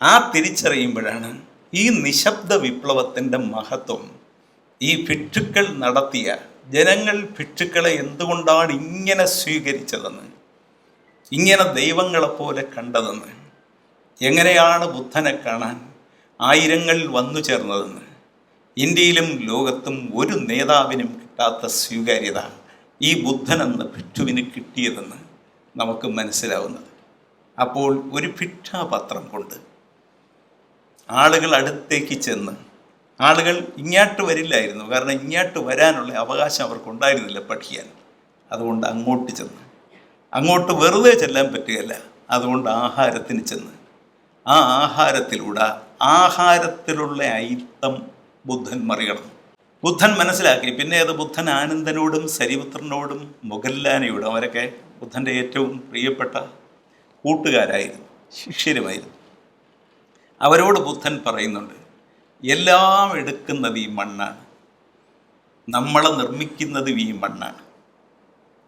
ആ തിരിച്ചറിയുമ്പോഴാണ് ഈ നിശബ്ദ വിപ്ലവത്തിൻ്റെ മഹത്വം. ഈ ഭിക്ഷുക്കൾ നടത്തിയ, ജനങ്ങൾ ഭിക്ഷുക്കളെ എന്തുകൊണ്ടാണ് ഇങ്ങനെ സ്വീകരിച്ചതെന്ന്, ഇങ്ങനെ ദൈവങ്ങളെപ്പോലെ കണ്ടതെന്ന്, എങ്ങനെയാണ് ബുദ്ധനെ കാണാൻ ആയിരങ്ങൾ വന്നു ചേർന്നതെന്ന്, ഇന്ത്യയിലും ലോകത്തും ഒരു നേതാവിനും കിട്ടാത്ത സ്വീകാര്യത ഈ ബുദ്ധൻ എന്ന ഭിക്ഷുവിന് കിട്ടിയതെന്ന് നമുക്ക് മനസ്സിലാവുന്നത്. അപ്പോൾ ഒരു ഭിക്ഷാപത്രം കൊണ്ട് ആളുകൾ അടുത്തേക്ക് ചെന്ന്, ആളുകൾ ഇങ്ങോട്ട് വരില്ലായിരുന്നു, കാരണം ഇങ്ങോട്ട് വരാനുള്ള അവകാശം അവർക്കുണ്ടായിരുന്നില്ല പഠിക്കാൻ. അതുകൊണ്ട് അങ്ങോട്ട് ചെന്ന്, അങ്ങോട്ട് വെറുതെ ചെല്ലാൻ പറ്റുകയല്ല, അതുകൊണ്ട് ആഹാരത്തിന് ചെന്ന് ആ ആഹാരത്തിലൂടെ ആഹാരത്തിലുള്ള അയിത്തം ബുദ്ധൻ മറികടന്നു. ബുദ്ധൻ മനസ്സിലാക്കി. പിന്നെ അത് ബുദ്ധൻ ആനന്ദനോടും സരിപുത്രനോടും മൊഗല്ലാനയോടും, അവരൊക്കെ ബുദ്ധൻ്റെ ഏറ്റവും പ്രിയപ്പെട്ട കൂട്ടുകാരായിരുന്നു, ശിഷ്യരുമായിരുന്നു. അവരോട് ബുദ്ധൻ പറയുന്നുണ്ട്, എല്ലാം എടുക്കുന്നത് ഈ മണ്ണാണ്, നമ്മളെ നിർമ്മിക്കുന്നതും ഈ മണ്ണാണ്.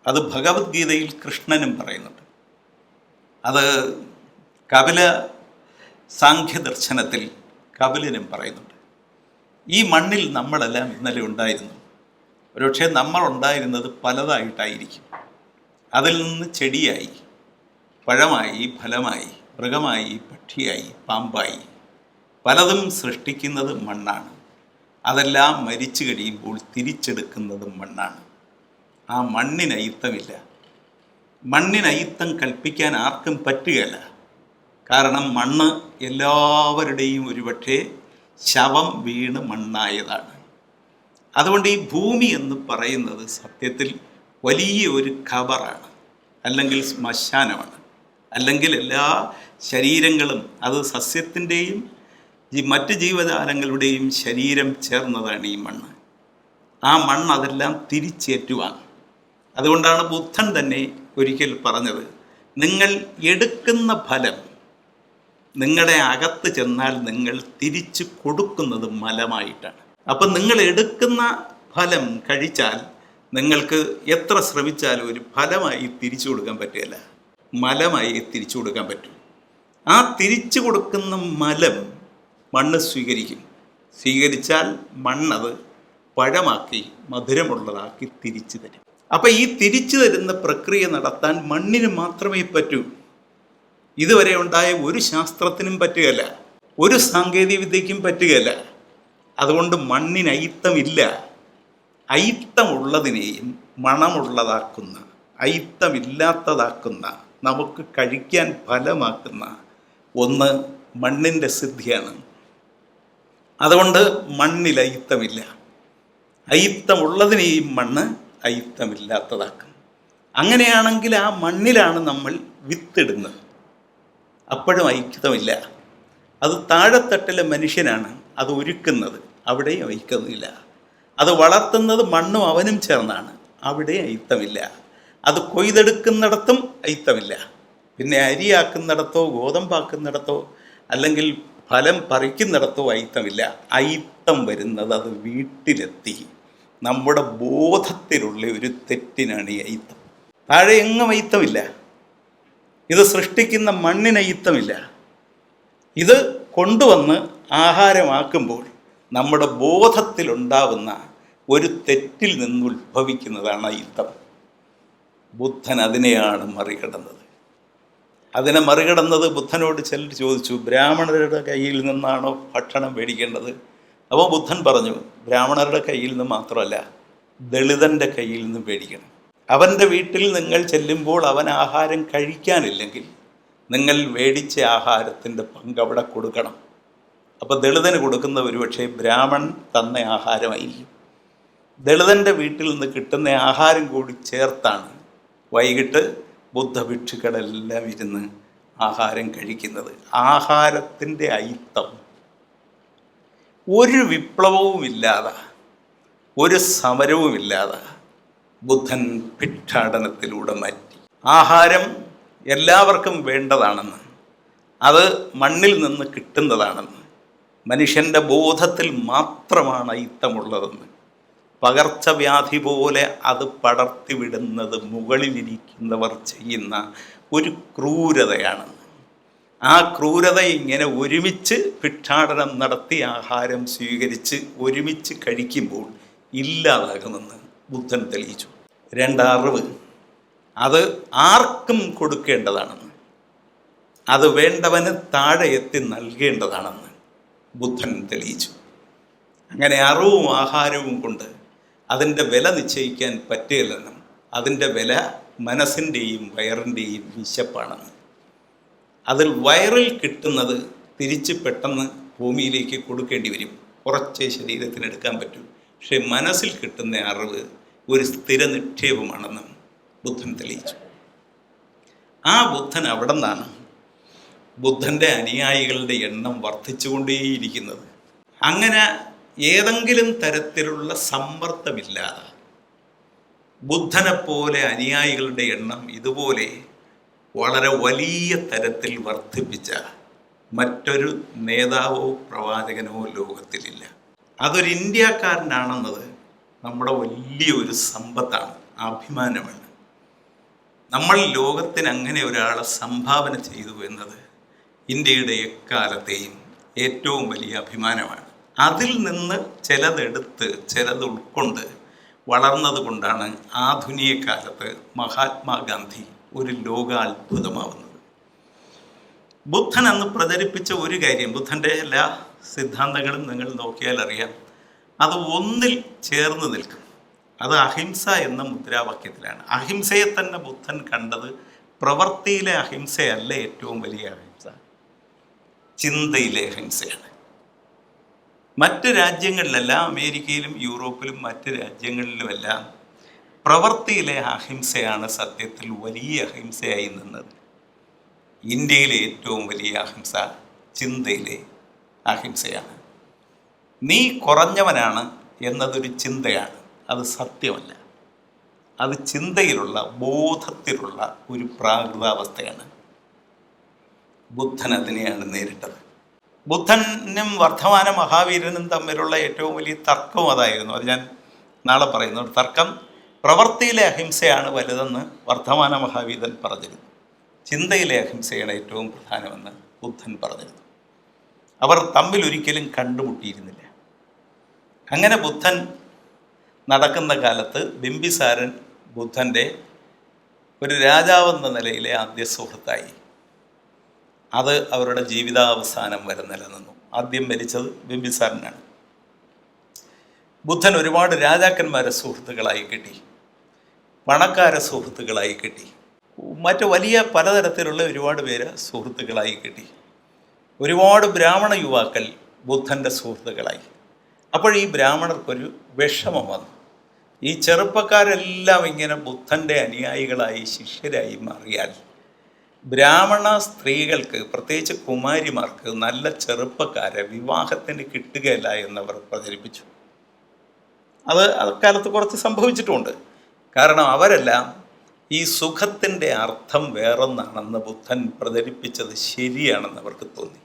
അത് ഭഗവത്ഗീതയിൽ കൃഷ്ണനും പറയുന്നുണ്ട്. അത് കപില സാഖ്യദർശനത്തിൽ കപിലനും പറയുന്നുണ്ട്. ഈ മണ്ണിൽ നമ്മളെല്ലാം ഇന്നലെ ഉണ്ടായിരുന്നു. ഒരുപക്ഷെ നമ്മൾ ഉണ്ടായിരുന്നത് പലതായിട്ടായിരിക്കും. അതിൽ നിന്ന് ചെടിയായി, പഴമായി, ഫലമായി, മൃഗമായി, പക്ഷിയായി, പാമ്പായി, പലതും സൃഷ്ടിക്കുന്നത് മണ്ണാണ്. അതെല്ലാം മരിച്ചു കഴിയുമ്പോൾ തിരിച്ചെടുക്കുന്നതും മണ്ണാണ്. ആ മണ്ണിനയിത്തമില്ല. മണ്ണിനയിത്തം കൽപ്പിക്കാൻ ആർക്കും പറ്റുകയില്ല. കാരണം മണ്ണ് എല്ലാവരുടെയും ഒരുപക്ഷെ ശവം വീണ് മണ്ണായതാണ്. അതുകൊണ്ട് ഈ ഭൂമി എന്ന് പറയുന്നത് സത്യത്തിൽ വലിയ ഒരു ഖബറാണ്, അല്ലെങ്കിൽ ശ്മശാനമാണ്. അല്ലെങ്കിൽ എല്ലാ ശരീരങ്ങളും, അത് സസ്യത്തിൻ്റെയും മറ്റ് ജീവജാലങ്ങളുടെയും ശരീരം ചേർന്നതാണ് ഈ മണ്ണ്. ആ മണ്ണ് അതെല്ലാം തിരിച്ചേറ്റുവാണ്. അതുകൊണ്ടാണ് ബുദ്ധൻ തന്നെ ഒരിക്കൽ പറഞ്ഞത്, നിങ്ങൾ എടുക്കുന്ന ഫലം നിങ്ങളുടെ അകത്ത് ചെന്നാൽ നിങ്ങൾ തിരിച്ചു കൊടുക്കുന്നത് മലമായിട്ടാണ്. അപ്പം നിങ്ങൾ എടുക്കുന്ന ഫലം കഴിച്ചാൽ നിങ്ങൾക്ക് എത്ര ശ്രമിച്ചാലും ഒരു ഫലമായി തിരിച്ചു കൊടുക്കാൻ പറ്റുകയില്ല, മലമായി തിരിച്ചു കൊടുക്കാൻ പറ്റും. ആ തിരിച്ചു കൊടുക്കുന്ന മലം മണ്ണ് സ്വീകരിക്കും. സ്വീകരിച്ചാൽ മണ്ണത് പഴമാക്കി മധുരമുള്ളതാക്കി തിരിച്ചു തരും. അപ്പം ഈ തിരിച്ചു തരുന്ന പ്രക്രിയ നടത്താൻ മണ്ണിന് മാത്രമേ പറ്റൂ. ഇതുവരെ ഉണ്ടായ ഒരു ശാസ്ത്രത്തിനും പറ്റുകയില്ല, ഒരു സാങ്കേതിക വിദ്യയ്ക്കും പറ്റുകയില്ല. അതുകൊണ്ട് മണ്ണിന് അയിത്തമില്ല. അയിത്തമുള്ളതിനെയും മണമുള്ളതാക്കുന്ന, അയിത്തമില്ലാത്തതാക്കുന്ന, നമുക്ക് കഴിക്കാൻ ഫലമാക്കുന്ന ഒന്ന് മണ്ണിൻ്റെ സിദ്ധിയാണ്. അതുകൊണ്ട് മണ്ണിൽ അയിത്തമില്ല. അയിത്തമുള്ളതിനെയും മണ്ണ് അയിത്തമില്ലാത്തതാക്കും. അങ്ങനെയാണെങ്കിൽ ആ മണ്ണിലാണ് നമ്മൾ വിത്തിടുന്നത്. അപ്പോഴും ഐക്യതമില്ല. അത് താഴെത്തട്ടിലെ മനുഷ്യനാണ് അത് ഒരുക്കുന്നത്, അവിടെയും ഐക്യമില്ല. അത് വളർത്തുന്നത് മണ്ണും അവനും ചേർന്നാണ്, അവിടെ ഐക്യമില്ല. അത് കൊയ്തെടുക്കുന്നിടത്തും ഐക്യമില്ല. പിന്നെ അരിയാക്കുന്നിടത്തോ ഗോതമ്പാക്കുന്നിടത്തോ അല്ലെങ്കിൽ ഫലം പറിക്കുന്നിടത്തോ ഐക്യമില്ല. ഐക്യം വരുന്നത് അത് വീട്ടിലെത്തി നമ്മുടെ ബോധത്തിലുള്ള ഒരു തെറ്റിനാണ് ഈ ഐക്യം. താഴെ എങ്ങും ഐക്യമില്ല. ഇത് സൃഷ്ടിക്കുന്ന മണ്ണിന് ഐക്യമില്ല. ഇത് കൊണ്ടുവന്ന് ആഹാരമാക്കുമ്പോൾ നമ്മുടെ ബോധത്തിലുണ്ടാവുന്ന ഒരു തെറ്റിൽ നിന്ന് ഉത്ഭവിക്കുന്നതാണ് ഐക്യം. ബുദ്ധൻ അതിനെയാണ് മറികടന്നത്. അതിനെ മറികടന്നത് ബുദ്ധനോട് ചിലർ ചോദിച്ചു, ബ്രാഹ്മണരുടെ കയ്യിൽ നിന്നാണോ ഭക്ഷണം മേടിക്കേണ്ടത്? അപ്പോൾ ബുദ്ധൻ പറഞ്ഞു, ബ്രാഹ്മണരുടെ കയ്യിൽ നിന്ന് മാത്രമല്ല, ദളിതൻ്റെ കയ്യിൽ നിന്ന് മേടിക്കണം. അവൻ്റെ വീട്ടിൽ നിങ്ങൾ ചെല്ലുമ്പോൾ അവൻ ആഹാരം കഴിക്കാനില്ലെങ്കിൽ നിങ്ങൾ മേടിച്ച ആഹാരത്തിൻ്റെ പങ്ക് അവിടെ കൊടുക്കണം. അപ്പോൾ ദളിതന് കൊടുക്കുന്ന ഒരുപക്ഷെ ബ്രാഹ്മൺ തന്ന ആഹാരമായിരിക്കും. ദളിതൻ്റെ വീട്ടിൽ നിന്ന് കിട്ടുന്ന ആഹാരം കൂടി ചേർത്താണ് വൈകിട്ട് ബുദ്ധഭിക്ഷുക്കളെല്ലാം ഇരുന്ന് ആഹാരം കഴിക്കുന്നത്. ആഹാരത്തിൻ്റെ ഐക്യം ഒരു വിപ്ലവവുമില്ലാതെ, ഒരു സമരവുമില്ലാതെ ബുദ്ധൻ ഭിക്ഷാടനത്തിലൂടെ മാറ്റി. ആഹാരം എല്ലാവർക്കും വേണ്ടതാണെന്ന്, അത് മണ്ണിൽ നിന്ന് കിട്ടുന്നതാണെന്ന്, മനുഷ്യൻ്റെ ബോധത്തിൽ മാത്രമാണ് ഐക്യമുള്ളതെന്ന്, പകർച്ചവ്യാധി പോലെ അത് പടർത്തിവിടുന്നത് മുകളിലിരിക്കുന്നവർ ചെയ്യുന്ന ഒരു ക്രൂരതയാണെന്ന്, ആ ക്രൂരത ഇങ്ങനെ ഒരുമിച്ച് ഭിക്ഷാടനം നടത്തി ആഹാരം സ്വീകരിച്ച് ഒരുമിച്ച് കഴിക്കുമ്പോൾ ഇല്ലാതാകുമെന്ന് ബുദ്ധൻ തെളിയിച്ചു. രണ്ടറിവ്, അത് ആർക്കും കൊടുക്കേണ്ടതാണെന്ന്, അത് വേണ്ടവന് താഴെ എത്തി നൽകേണ്ടതാണെന്ന് ബുദ്ധൻ തെളിയിച്ചു. അങ്ങനെ അറിവും ആഹാരവും കൊണ്ട് അതിൻ്റെ വില നിശ്ചയിക്കാൻ പറ്റില്ലെന്നും, അതിൻ്റെ വില മനസ്സിൻ്റെയും വയറിൻ്റെയും വിശപ്പാണെന്ന്. അതിൽ വയറിൽ കിട്ടുന്നത് തിരിച്ച് പെട്ടെന്ന് ഭൂമിയിലേക്ക് കൊടുക്കേണ്ടി വരും, കുറച്ചേ ശരീരത്തിന് എടുക്കാൻ പറ്റൂ. പക്ഷേ മനസ്സിൽ കിട്ടുന്ന അറിവ് ഒരു സ്ഥിര നിക്ഷേപമാണെന്നും ബുദ്ധൻ തെളിയിച്ചു. ആ ബുദ്ധൻ അവിടെ നിന്നാണ് ബുദ്ധൻ്റെ അനുയായികളുടെ എണ്ണം വർദ്ധിച്ചുകൊണ്ടേയിരിക്കുന്നത്. അങ്ങനെ ഏതെങ്കിലും തരത്തിലുള്ള സമ്മർദ്ദമില്ലാതെ ബുദ്ധനെപ്പോലെ അനുയായികളുടെ എണ്ണം ഇതുപോലെ വളരെ വലിയ തരത്തിൽ വർദ്ധിപ്പിച്ച മറ്റൊരു നേതാവോ പ്രവാചകനോ ലോകത്തിലില്ല. അതൊരു ഇന്ത്യക്കാരനാണെന്നത് നമ്മുടെ വലിയൊരു സമ്പത്താണ്, അഭിമാനമാണ്. നമ്മൾ ലോകത്തിന് അങ്ങനെ ഒരാളെ സംഭാവന ചെയ്തു എന്നത് ഇന്ത്യയുടെ എക്കാലത്തെയും ഏറ്റവും വലിയ അഭിമാനമാണ്. അതിൽ നിന്ന് ചിലതെടുത്ത് ചിലത് ഉൾക്കൊണ്ട് വളർന്നത് കൊണ്ടാണ് ആധുനിക കാലത്ത് മഹാത്മാഗാന്ധി ഒരു ലോകാത്ഭുതമാവുന്നത്. ബുദ്ധൻ അന്ന് പ്രചരിപ്പിച്ച ഒരു കാര്യം, ബുദ്ധൻ്റെ എല്ലാ സിദ്ധാന്തങ്ങളും നിങ്ങൾ നോക്കിയാൽ അറിയാം, അത് ഒന്നിൽ ചേർന്ന് നിൽക്കും. അത് അഹിംസ എന്ന മുദ്രാവാക്യത്തിലാണ്. അഹിംസയെ തന്നെ ബുദ്ധൻ കണ്ടത് പ്രവൃത്തിയിലെ അഹിംസയല്ല ഏറ്റവും വലിയ അഹിംസ, ചിന്തയിലെ അഹിംസയാണ്. മറ്റ് രാജ്യങ്ങളിലെല്ലാം, അമേരിക്കയിലും യൂറോപ്പിലും മറ്റ് രാജ്യങ്ങളിലുമെല്ലാം പ്രവൃത്തിയിലെ അഹിംസയാണ് സത്യത്തിൽ വലിയ അഹിംസയായി നിന്നത്. ഇന്ത്യയിലെ ഏറ്റവും വലിയ അഹിംസ ചിന്തയിലെ അഹിംസയാണ്. നീ കുറഞ്ഞവനാണ് എന്നതൊരു ചിന്തയാണ്, അത് സത്യമല്ല. അത് ചിന്തയിലുള്ള, ബോധത്തിലുള്ള ഒരു പ്രാകൃതാവസ്ഥയാണ്. ബുദ്ധൻ അതിനെയാണ് നേരിട്ടത്. ബുദ്ധനും വർദ്ധമാന മഹാവീരനും തമ്മിലുള്ള ഏറ്റവും വലിയ തർക്കവും അതായിരുന്നു. അത് ഞാൻ നാളെ പറയുന്നു. ഒരു തർക്കം, പ്രവൃത്തിയിലെ അഹിംസയാണ് വലുതെന്ന് വർദ്ധമാന മഹാവീരൻ പറഞ്ഞിരുന്നു, ചിന്തയിലെ അഹിംസയാണ് ഏറ്റവും പ്രധാനമെന്ന് ബുദ്ധൻ പറഞ്ഞിരുന്നു. അവർ തമ്മിൽ ഒരിക്കലും കണ്ടുമുട്ടിയിരുന്നില്ല. അങ്ങനെ ബുദ്ധൻ നടക്കുന്ന കാലത്ത് ബിംബിസാരൻ ബുദ്ധൻ്റെ ഒരു രാജാവെന്ന നിലയിലെ ആദ്യ സുഹൃത്തായി. അത് അവരുടെ ജീവിതാവസാനം വരെ നിലനിന്നു. ആദ്യം മരിച്ചത് ബിംബിസാരനാണ്. ബുദ്ധൻ ഒരുപാട് രാജാക്കന്മാരെ സുഹൃത്തുക്കളായി കിട്ടി, പണക്കാരെ സുഹൃത്തുക്കളായി കിട്ടി, മറ്റ് വലിയ പലതരത്തിലുള്ള ഒരുപാട് പേര് സുഹൃത്തുക്കളായി കിട്ടി. ഒരുപാട് ബ്രാഹ്മണ യുവാക്കൾ ബുദ്ധൻ്റെ സുഹൃത്തുക്കളായി. അപ്പോൾ ഈ ബ്രാഹ്മണർക്കൊരു വിഷമം വന്നു. ഈ ചെറുപ്പക്കാരെല്ലാം ഇങ്ങനെ ബുദ്ധൻ്റെ അനുയായികളായി, ശിഷ്യരായി മാറിയാൽ ബ്രാഹ്മണ സ്ത്രീകൾക്ക്, പ്രത്യേകിച്ച് കുമാരിമാർക്ക്, നല്ല ചെറുപ്പക്കാരെ വിവാഹത്തിന് കിട്ടുകയില്ല എന്നവർ പ്രചരിപ്പിച്ചു. അത് അക്കാലത്ത് കുറച്ച് സംഭവിച്ചിട്ടുമുണ്ട്. കാരണം അവരെല്ലാം ഈ സുഖത്തിൻ്റെ അർത്ഥം വേറൊന്നാണെന്ന് ബുദ്ധൻ പ്രചരിപ്പിച്ചത് ശരിയാണെന്ന് അവർക്ക് തോന്നി.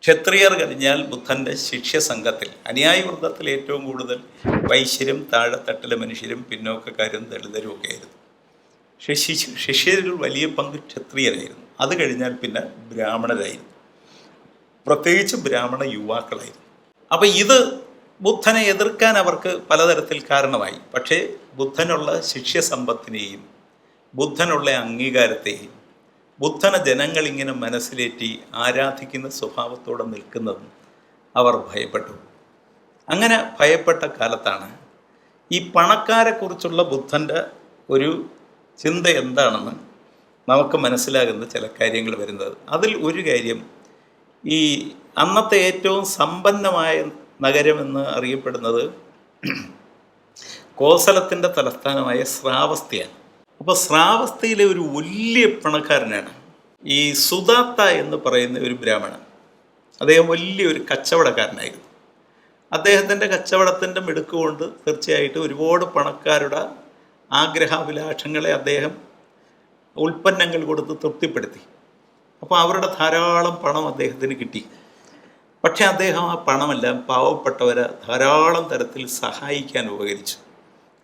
ക്ഷത്രിയർ കഴിഞ്ഞാൽ ബുദ്ധൻ്റെ ശിഷ്യസംഘത്തിൽ, അനുയായി വൃന്ദത്തിൽ ഏറ്റവും കൂടുതൽ വൈശ്യരും താഴെത്തട്ടിലെ മനുഷ്യരും പിന്നോക്കക്കാരും ദളിതരും ഒക്കെ ആയിരുന്നു. ശിഷ്യരിൽ വലിയ പങ്ക് ക്ഷത്രിയരായിരുന്നു. അത് കഴിഞ്ഞാൽ പിന്നെ ബ്രാഹ്മണരായിരുന്നു, പ്രത്യേകിച്ച് ബ്രാഹ്മണ യുവാക്കളായിരുന്നു. അപ്പം ഇത് ബുദ്ധനെ എതിർക്കാൻ അവർക്ക് പലതരത്തിൽ കാരണമായി. പക്ഷേ ബുദ്ധനുള്ള ശിഷ്യസമ്പത്തിനെയും ബുദ്ധനുള്ള അംഗീകാരത്തെയും ബുദ്ധനെ ജനങ്ങളിങ്ങനെ മനസ്സിലേറ്റി ആരാധിക്കുന്ന സ്വഭാവത്തോടെ നിൽക്കുന്നതും അവർ ഭയപ്പെട്ടു. അങ്ങനെ ഭയപ്പെട്ട കാലത്താണ് ഈ പണക്കാരെക്കുറിച്ചുള്ള ബുദ്ധൻ്റെ ഒരു ചിന്ത എന്താണെന്ന് നമുക്ക് മനസ്സിലാകുന്ന ചില കാര്യങ്ങൾ വരുന്നത്. അതിൽ ഒരു കാര്യം, ഈ അന്നത്തെ ഏറ്റവും സമ്പന്നമായ നഗരമെന്ന് അറിയപ്പെടുന്നത് കോസലത്തിൻ്റെ തലസ്ഥാനമായ ശ്രാവസ്തിയാണ്. അപ്പോൾ ശ്രാവസ്തിയിലെ ഒരു വലിയ പണക്കാരനാണ് ഈ സുദാത്ത എന്ന് പറയുന്ന ഒരു ബ്രാഹ്മണൻ. അദ്ദേഹം വലിയൊരു കച്ചവടക്കാരനായിരുന്നു. അദ്ദേഹത്തിൻ്റെ കച്ചവടത്തിൻ്റെ മിടുക്ക് കൊണ്ട് തീർച്ചയായിട്ടും ഒരുപാട് പണക്കാരുടെ ആഗ്രഹാഭിലാഷങ്ങളെ അദ്ദേഹം ഉൽപ്പന്നങ്ങൾ കൊടുത്ത് തൃപ്തിപ്പെടുത്തി. അപ്പോൾ അവരുടെ ധാരാളം പണം അദ്ദേഹത്തിന് കിട്ടി. പക്ഷെ അദ്ദേഹം ആ പണമെല്ലാം പാവപ്പെട്ടവരെ ധാരാളം തരത്തിൽ സഹായിക്കാൻ ഉപകരിച്ചു.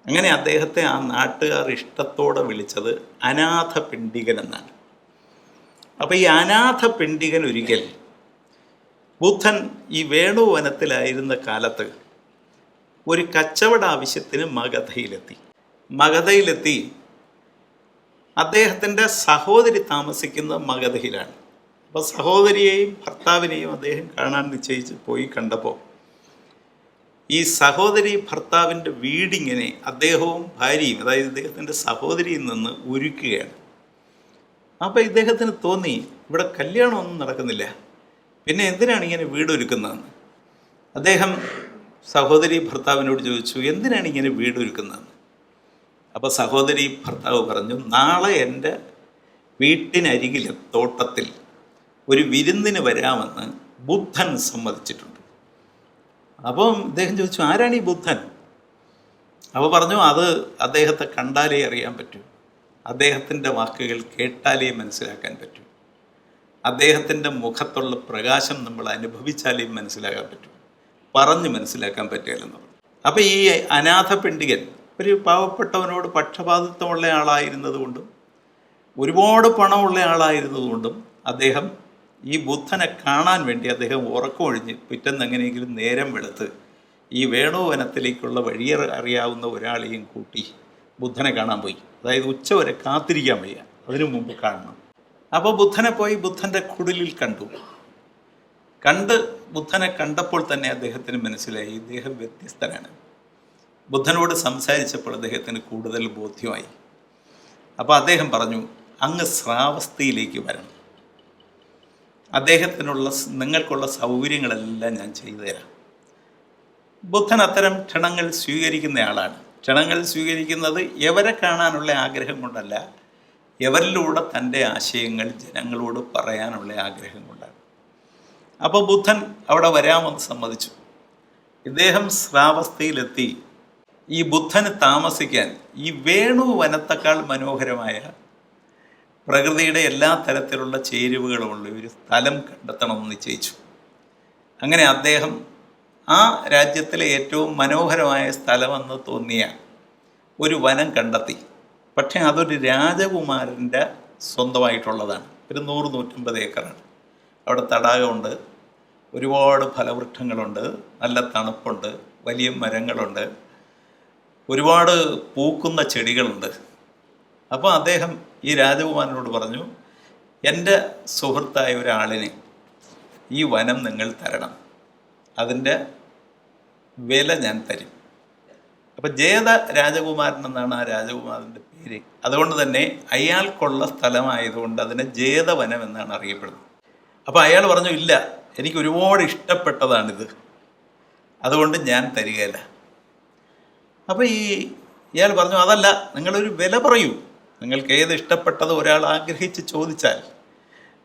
അങ്ങനെ അദ്ദേഹത്തെ ആ നാട്ടുകാർ ഇഷ്ടത്തോടെ വിളിച്ചത് അനാഥ പിണ്ഡികൻ എന്നാണ്. അപ്പോൾ ഈ അനാഥ പിണ്ഡികൻ ഒരിക്കൽ ബുദ്ധൻ ഈ വേണുവനത്തിലായിരുന്ന കാലത്ത് ഒരു കച്ചവട ആവശ്യത്തിന് മഗധയിലെത്തി. അദ്ദേഹത്തിൻ്റെ സഹോദരി താമസിക്കുന്ന മഗധയിലാണ്. അപ്പോൾ സഹോദരിയെയും ഭർത്താവിനെയും അദ്ദേഹം കാണാൻ നിശ്ചയിച്ച് പോയി കണ്ടപ്പോൾ ഈ സഹോദരി ഭർത്താവിൻ്റെ വീടിങ്ങനെ അദ്ദേഹവും ഭാര്യയും, അതായത് ഇദ്ദേഹത്തിൻ്റെ സഹോദരിയിൽ നിന്ന് ഒരുക്കുകയാണ്. അപ്പോൾ ഇദ്ദേഹത്തിന് തോന്നി, ഇവിടെ കല്യാണമൊന്നും നടക്കുന്നില്ല, പിന്നെ എന്തിനാണ് ഇങ്ങനെ വീടൊരുക്കുന്നതെന്ന്. അദ്ദേഹം സഹോദരി ഭർത്താവിനോട് ചോദിച്ചു, എന്തിനാണ് ഇങ്ങനെ വീടൊരുക്കുന്നതെന്ന്. അപ്പോൾ സഹോദരി ഭർത്താവ് പറഞ്ഞു, നാളെ എൻ്റെ വീട്ടിനരികിലെ തോട്ടത്തിൽ ഒരു വിരുന്നിന് വരാമെന്ന് ബുദ്ധൻ സമ്മതിച്ചിട്ടുണ്ട്. അപ്പം ഇദ്ദേഹം ചോദിച്ചു, ആരാണ് ഈ ബുദ്ധൻ? അപ്പോൾ പറഞ്ഞു, അത് അദ്ദേഹത്തെ കണ്ടാലേ അറിയാൻ പറ്റൂ, അദ്ദേഹത്തിൻ്റെ വാക്കുകൾ കേട്ടാലേ മനസ്സിലാക്കാൻ പറ്റൂ. അദ്ദേഹത്തിൻ്റെ മുഖത്തുള്ള പ്രകാശം നമ്മൾ അനുഭവിച്ചാലേ മനസ്സിലാക്കാൻ പറ്റൂ. പറഞ്ഞ് മനസ്സിലാക്കാൻ പറ്റില്ലെന്ന്. അപ്പോൾ ഈ അനാഥ പെണ്ഡികൻ ഒരു പാവപ്പെട്ടവനോട് പക്ഷപാതിത്വമുള്ള ആളായിരുന്നത് കൊണ്ടും ഒരുപാട് പണമുള്ള ആളായിരുന്നതുകൊണ്ടും അദ്ദേഹം ഈ ബുദ്ധനെ കാണാൻ വേണ്ടി അദ്ദേഹം ഉറക്കമൊഴിഞ്ഞ് പിറ്റേന്ന് എങ്ങനെയെങ്കിലും നേരം വെളുത്ത് ഈ വേണുവനത്തിലേക്കുള്ള വഴി അറിയാവുന്ന ഒരാളെയും കൂട്ടി ബുദ്ധനെ കാണാൻ പോയി. അതായത് ഉച്ചവരെ കാത്തിരിക്കാൻ വയ്യ, അതിനു മുമ്പ് കാണണം. അപ്പോൾ ബുദ്ധനെ പോയി ബുദ്ധൻ്റെ കുടിലിൽ കണ്ട് ബുദ്ധനെ കണ്ടപ്പോൾ തന്നെ അദ്ദേഹത്തിന് മനസ്സിലായി ഇദ്ദേഹം വ്യത്യസ്തനാണ്. ബുദ്ധനോട് സംസാരിച്ചപ്പോൾ അദ്ദേഹത്തിന് കൂടുതൽ ബോധ്യമായി. അപ്പോൾ അദ്ദേഹം പറഞ്ഞു, അങ്ങ് ശ്രാവസ്തിയിലേക്ക് വരണം, നിങ്ങൾക്കുള്ള സൗകര്യങ്ങളെല്ലാം ഞാൻ ചെയ്തു തരാം. ബുദ്ധൻ അത്തരം ക്ഷണങ്ങൾ സ്വീകരിക്കുന്ന ആളാണ്. ക്ഷണങ്ങൾ സ്വീകരിക്കുന്നത് എവരെ കാണാനുള്ള ആഗ്രഹം കൊണ്ടല്ല, എവരിലൂടെ തൻ്റെ ആശയങ്ങൾ ജനങ്ങളോട് പറയാനുള്ള ആഗ്രഹം കൊണ്ടാണ്. അപ്പോൾ ബുദ്ധൻ അവിടെ വരാമെന്ന് സമ്മതിച്ചു. ഇദ്ദേഹം ശ്രാവസ്തിയിലെത്തി. ഈ ബുദ്ധന് താമസിക്കാൻ ഈ വേണുവനത്തേക്കാൾ മനോഹരമായ പ്രകൃതിയുടെ എല്ലാ തരത്തിലുള്ള ചേരുവകളുമുള്ള ഒരു സ്ഥലം കണ്ടെത്തണമെന്ന് നിശ്ചയിച്ചു. അങ്ങനെ അദ്ദേഹം ആ രാജ്യത്തിലെ ഏറ്റവും മനോഹരമായ സ്ഥലമെന്ന് തോന്നിയ ഒരു വനം കണ്ടെത്തി. പക്ഷേ അതൊരു രാജകുമാരൻ്റെ സ്വന്തമായിട്ടുള്ളതാണ്. ഒരു 100-150 ഏക്കറാണ്. അവിടെ തടാകമുണ്ട്, ഒരുപാട് ഫലവൃക്ഷങ്ങളുണ്ട്, നല്ല തണുപ്പുണ്ട്, വലിയ മരങ്ങളുണ്ട്, ഒരുപാട് പൂക്കുന്ന ചെടികളുണ്ട്. അപ്പോൾ അദ്ദേഹം ഈ രാജകുമാരനോട് പറഞ്ഞു, എൻ്റെ സുഹൃത്തായ ഒരാളിന് ഈ വനം നിങ്ങൾ തരണം, അതിൻ്റെ വില ഞാൻ തരും. അപ്പം ജേത രാജകുമാരൻ എന്നാണ് ആ രാജകുമാരൻ്റെ പേര്. അതുകൊണ്ട് തന്നെ അയാൾക്കുള്ള സ്ഥലമായതുകൊണ്ട് അതിനെ ജേതവനം എന്നാണ് അറിയപ്പെടുന്നത്. അപ്പോൾ അയാൾ പറഞ്ഞു, ഇല്ല, എനിക്ക് ഒരുപാട് ഇഷ്ടപ്പെട്ടതാണിത്, അതുകൊണ്ട് ഞാൻ തരികയില്ല. അപ്പോൾ ഇയാൾ പറഞ്ഞു, അതല്ല, നിങ്ങളൊരു വില പറയൂ, നിങ്ങൾക്ക് ഏത് ഇഷ്ടപ്പെട്ടത് ഒരാൾ ആഗ്രഹിച്ച് ചോദിച്ചാൽ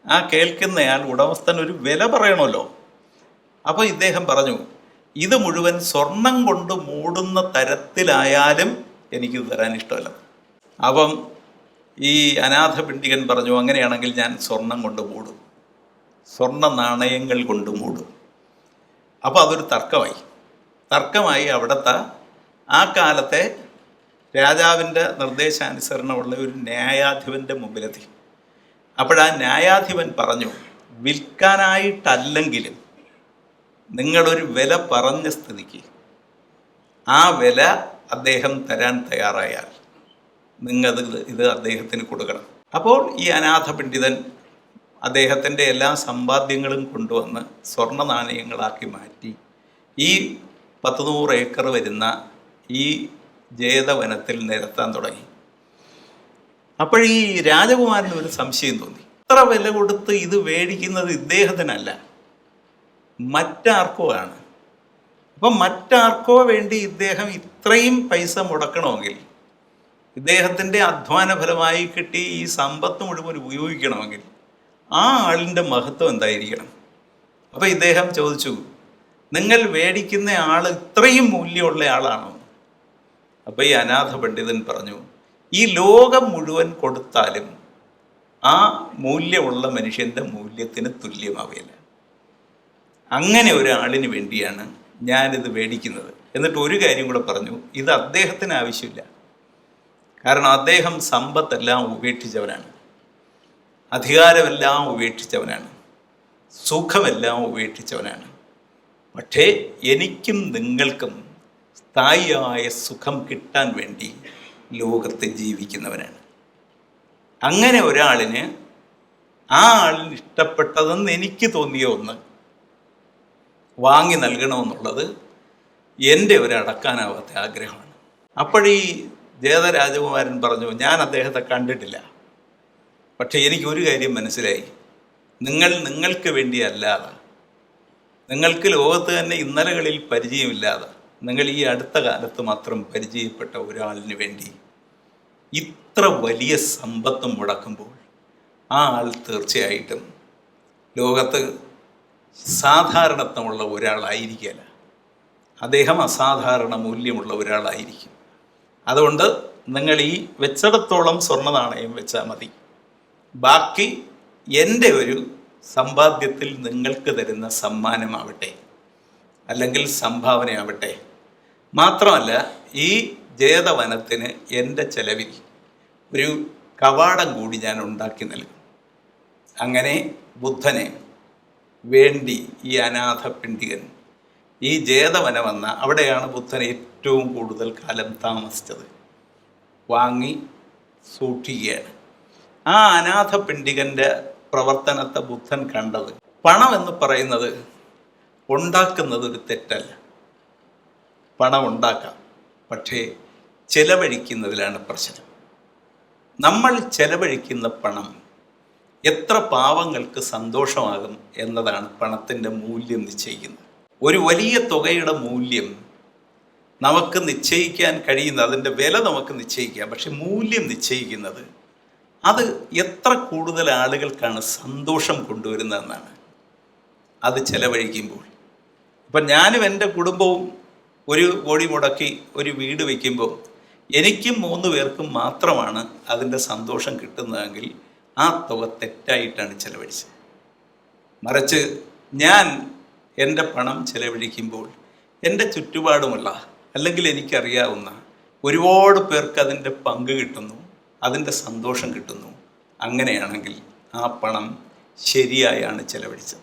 ആ കേൾക്കുന്നയാൾ ഉടമസ്ഥൻ ഒരു വില പറയണമല്ലോ. അപ്പോൾ ഇദ്ദേഹം പറഞ്ഞു, ഇത് മുഴുവൻ സ്വർണം കൊണ്ട് മൂടുന്ന തരത്തിലായാലും എനിക്കിത് തരാൻ ഇഷ്ടമല്ല. അപ്പം ഈ അനാഥ പിണ്ഡികൻ പറഞ്ഞു, അങ്ങനെയാണെങ്കിൽ ഞാൻ സ്വർണം കൊണ്ട് മൂടും, സ്വർണ്ണ നാണയങ്ങൾ കൊണ്ട് മൂടും. അപ്പോൾ അതൊരു തർക്കമായി അവിടുത്തെ ആ കാലത്തെ രാജാവിൻ്റെ നിർദ്ദേശാനുസരണമുള്ള ഒരു ന്യായാധിപൻ്റെ മുമ്പിലെത്തി. അപ്പോഴാ ന്യായാധിപൻ പറഞ്ഞു, വിൽക്കാനായിട്ടല്ലെങ്കിലും നിങ്ങളൊരു വില പറഞ്ഞ സ്ഥിതിക്ക് ആ വില അദ്ദേഹം തരാൻ തയ്യാറായാൽ ഇത് അദ്ദേഹത്തിന് കൊടുക്കണം. അപ്പോൾ ഈ അനാഥ പണ്ഡിതൻ അദ്ദേഹത്തിൻ്റെ എല്ലാ സമ്പാദ്യങ്ങളും കൊണ്ടുവന്ന് സ്വർണ്ണ നാണയങ്ങളാക്കി മാറ്റി ഈ 100 ഏക്കർ വരുന്ന ഈ ജേതവനത്തിൽ നിരത്താൻ തുടങ്ങി. അപ്പോൾ ഈ രാജകുമാരന് ഒരു സംശയം തോന്നി. ഇത്ര വില കൊടുത്ത് ഇത് മേടിക്കുന്നത് ഇദ്ദേഹത്തിനല്ല, മറ്റാർക്കോ ആണ്. അപ്പം മറ്റാർക്കോ വേണ്ടി ഇദ്ദേഹം ഇത്രയും പൈസ മുടക്കണമെങ്കിൽ, ഇദ്ദേഹത്തിൻ്റെ അധ്വാന ഫലമായി കിട്ടി ഈ സമ്പത്ത് മുഴുവൻ ഉപയോഗിക്കണമെങ്കിൽ ആ ആളിൻ്റെ മഹത്വം എന്തായിരിക്കണം? അപ്പോൾ ഇദ്ദേഹം ചോദിച്ചു, നിങ്ങൾ മേടിക്കുന്ന ആൾ ഇത്രയും മൂല്യമുള്ള ആളാണോ? അപ്പോൾ ഈ അനാഥ പണ്ഡിതൻ പറഞ്ഞു, ഈ ലോകം മുഴുവൻ കൊടുത്താലും ആ മൂല്യമുള്ള മനുഷ്യൻ്റെ മൂല്യത്തിന് തുല്യമാവില്ല. അങ്ങനെ ഒരാളിന് വേണ്ടിയാണ് ഞാനിത് മേടിക്കുന്നത്. എന്നിട്ട് ഒരു കാര്യം കൂടെ പറഞ്ഞു, ഇത് അദ്ദേഹത്തിന് ആവശ്യമില്ല. കാരണം അദ്ദേഹം സമ്പത്തെല്ലാം ഉപേക്ഷിച്ചവനാണ്, അധികാരമെല്ലാം ഉപേക്ഷിച്ചവനാണ്, സുഖമെല്ലാം ഉപേക്ഷിച്ചവനാണ്. പക്ഷേ എനിക്കും നിങ്ങൾക്കും സ്ഥായിയായ സുഖം കിട്ടാൻ വേണ്ടി ലോകത്ത് ജീവിക്കുന്നവനാണ്. അങ്ങനെ ഒരാളിന് ആ ആളിന് ഇഷ്ടപ്പെട്ടതെന്ന് എനിക്ക് തോന്നിയ ഒന്ന് വാങ്ങി നൽകണമെന്നുള്ളത് എൻ്റെ ഒരു അടക്കാനാവാത്ത ആഗ്രഹമാണ്. അപ്പോഴീ ജേതരാജകുമാരൻ പറഞ്ഞു, ഞാൻ അദ്ദേഹത്തെ കണ്ടിട്ടില്ല, പക്ഷേ എനിക്കൊരു കാര്യം മനസ്സിലായി, നിങ്ങൾക്ക് വേണ്ടിയല്ലാതെ, നിങ്ങൾക്ക് ലോകത്ത് തന്നെ ഇന്നലകളിൽ പരിചയമില്ലാതെ, നിങ്ങൾ ഈ അടുത്ത കാലത്ത് മാത്രം പരിചയപ്പെട്ട ഒരാളിന് വേണ്ടി ഇത്ര വലിയ സമ്പത്തും മുടക്കുമ്പോൾ ആ ആൾ തീർച്ചയായിട്ടും ലോകത്ത് സാധാരണത്വമുള്ള ഒരാളായിരിക്കില്ല, അദ്ദേഹം അസാധാരണ മൂല്യമുള്ള ഒരാളായിരിക്കും. അതുകൊണ്ട് നിങ്ങൾ ഈ വെച്ചിടത്തോളം സ്വർണ്ണ നാണയം വെച്ചാൽ മതി, ബാക്കി എൻ്റെ ഒരു സമ്പാദ്യത്തിൽ നിങ്ങൾക്ക് തരുന്ന സമ്മാനമാവട്ടെ അല്ലെങ്കിൽ സംഭാവനയാവട്ടെ. മാത്രമല്ല ഈ ജേതവനത്തിന് എൻ്റെ ചെലവിൽ ഒരു കവാടം കൂടി ഞാൻ ഉണ്ടാക്കി നൽകും. അങ്ങനെ ബുദ്ധനെ വേണ്ടി ഈ അനാഥ പിണ്ഡികൻ ഈ ജേതവനം വന്ന അവിടെയാണ് ബുദ്ധൻ ഏറ്റവും കൂടുതൽ കാലം താമസിച്ചത്, വാങ്ങി സൂക്ഷിക്കുകയാണ്. ആ അനാഥ പിണ്ഡികൻ്റെ പ്രവർത്തനത്തെ ബുദ്ധൻ കണ്ടത്, പണം എന്ന് പറയുന്നത് ഉണ്ടാക്കുന്നത് ഒരു തെറ്റല്ല, പണം ഉണ്ടാക്കാം, പക്ഷേ ചെലവഴിക്കുന്നതിലാണ് പ്രശ്നം. നമ്മൾ ചെലവഴിക്കുന്ന പണം എത്ര പാവങ്ങൾക്ക് സന്തോഷമാകും എന്നതാണ് പണത്തിൻ്റെ മൂല്യം നിശ്ചയിക്കുന്നത്. ഒരു വലിയ തുകയുടെ മൂല്യം നമുക്ക് നിശ്ചയിക്കാൻ കഴിയുന്ന, അതിൻ്റെ വില നമുക്ക് നിശ്ചയിക്കാം, പക്ഷെ മൂല്യം നിശ്ചയിക്കുന്നത് അത് എത്ര കൂടുതൽ ആളുകൾക്കാണ് സന്തോഷം കൊണ്ടുവരുന്നതെന്നാണ്. അത് ചെലവഴിക്കുമ്പോൾ ഇപ്പം ഞാനും എൻ്റെ കുടുംബവും ഒരു കോടി മുടക്കി ഒരു വീട് വയ്ക്കുമ്പോൾ എനിക്കും 3 പേർക്കും മാത്രമാണ് അതിൻ്റെ സന്തോഷം കിട്ടുന്നതെങ്കിൽ ആ തുക തെറ്റായിട്ടാണ് ചെലവഴിച്ചത്. മറിച്ച് ഞാൻ എൻ്റെ പണം ചെലവഴിക്കുമ്പോൾ എൻ്റെ ചുറ്റുപാടുമുള്ള അല്ലെങ്കിൽ എനിക്കറിയാവുന്ന ഒരുപാട് പേർക്ക് അതിൻ്റെ പങ്ക് കിട്ടുന്നു, അതിൻ്റെ സന്തോഷം കിട്ടുന്നു. അങ്ങനെയാണെങ്കിൽ ആ പണം ശരിയായാണ് ചെലവഴിച്ചത്.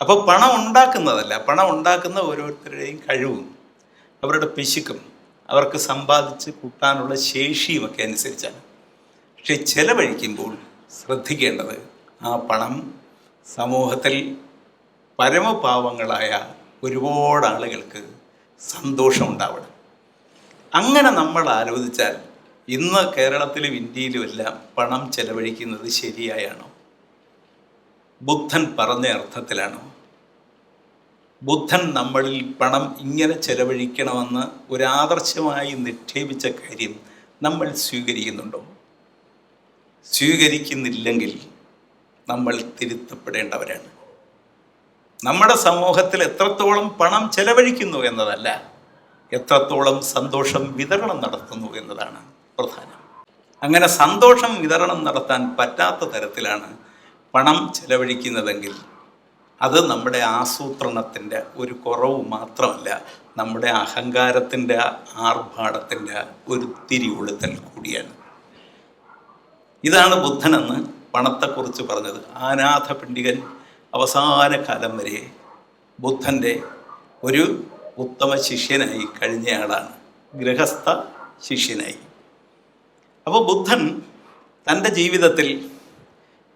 അപ്പോൾ പണം ഉണ്ടാക്കുന്നതല്ല, പണം ഉണ്ടാക്കുന്ന ഓരോരുത്തരുടെയും കഴിവും അവരുടെ പിശുക്കും അവർക്ക് സമ്പാദിച്ച് കൂട്ടാനുള്ള ശേഷിയുമൊക്കെ അനുസരിച്ചാണ്. പക്ഷെ ചെലവഴിക്കുമ്പോൾ ശ്രദ്ധിക്കേണ്ടത് ആ പണം സമൂഹത്തിൽ പരമപാവങ്ങളായ ഒരുപാട് ആളുകൾക്ക് സന്തോഷം ഉണ്ടാവണം. അങ്ങനെ നമ്മൾ ആലോചിച്ചാൽ ഇന്ന് കേരളത്തിലും ഇന്ത്യയിലും എല്ലാം പണം ചെലവഴിക്കുന്നത് ശരിയായാണോ? ബുദ്ധൻ പറഞ്ഞ അർത്ഥത്തിലാണോ? ബുദ്ധൻ നമ്മളിൽ പണം ഇങ്ങനെ ചെലവഴിക്കണമെന്ന് ഒരാദർശമായി നിക്ഷേപിച്ച കാര്യം നമ്മൾ സ്വീകരിക്കുന്നുണ്ടോ? സ്വീകരിക്കുന്നില്ലെങ്കിൽ നമ്മൾ തിരുത്തപ്പെടേണ്ടവരാണ്. നമ്മുടെ സമൂഹത്തിൽ എത്രത്തോളം പണം ചെലവഴിക്കുന്നു എന്നതല്ല, എത്രത്തോളം സന്തോഷം വിതരണം നടത്തുന്നു എന്നതാണ് പ്രധാനം. അങ്ങനെ സന്തോഷം വിതരണം നടത്താൻ പറ്റാത്ത തരത്തിലാണ് പണം ചെലവഴിക്കുന്നതെങ്കിൽ അത് നമ്മുടെ ആസൂത്രണത്തിൻ്റെ ഒരു കുറവ് മാത്രമല്ല, നമ്മുടെ അഹങ്കാരത്തിൻ്റെ ആർഭാടത്തിൻ്റെ ഒരു തിരികൊളുത്തൽ കൂടിയാണ്. ഇതാണ് ബുദ്ധനെന്ന് പണത്തെക്കുറിച്ച് പറഞ്ഞത്. അനാഥ പിണ്ഡികൻ അവസാന കാലം വരെ ബുദ്ധൻ്റെ ഒരു ഉത്തമ ശിഷ്യനായി കഴിഞ്ഞയാളാണ്, ഗൃഹസ്ഥ ശിഷ്യനായി. അപ്പോൾ ബുദ്ധൻ തൻ്റെ ജീവിതത്തിൽ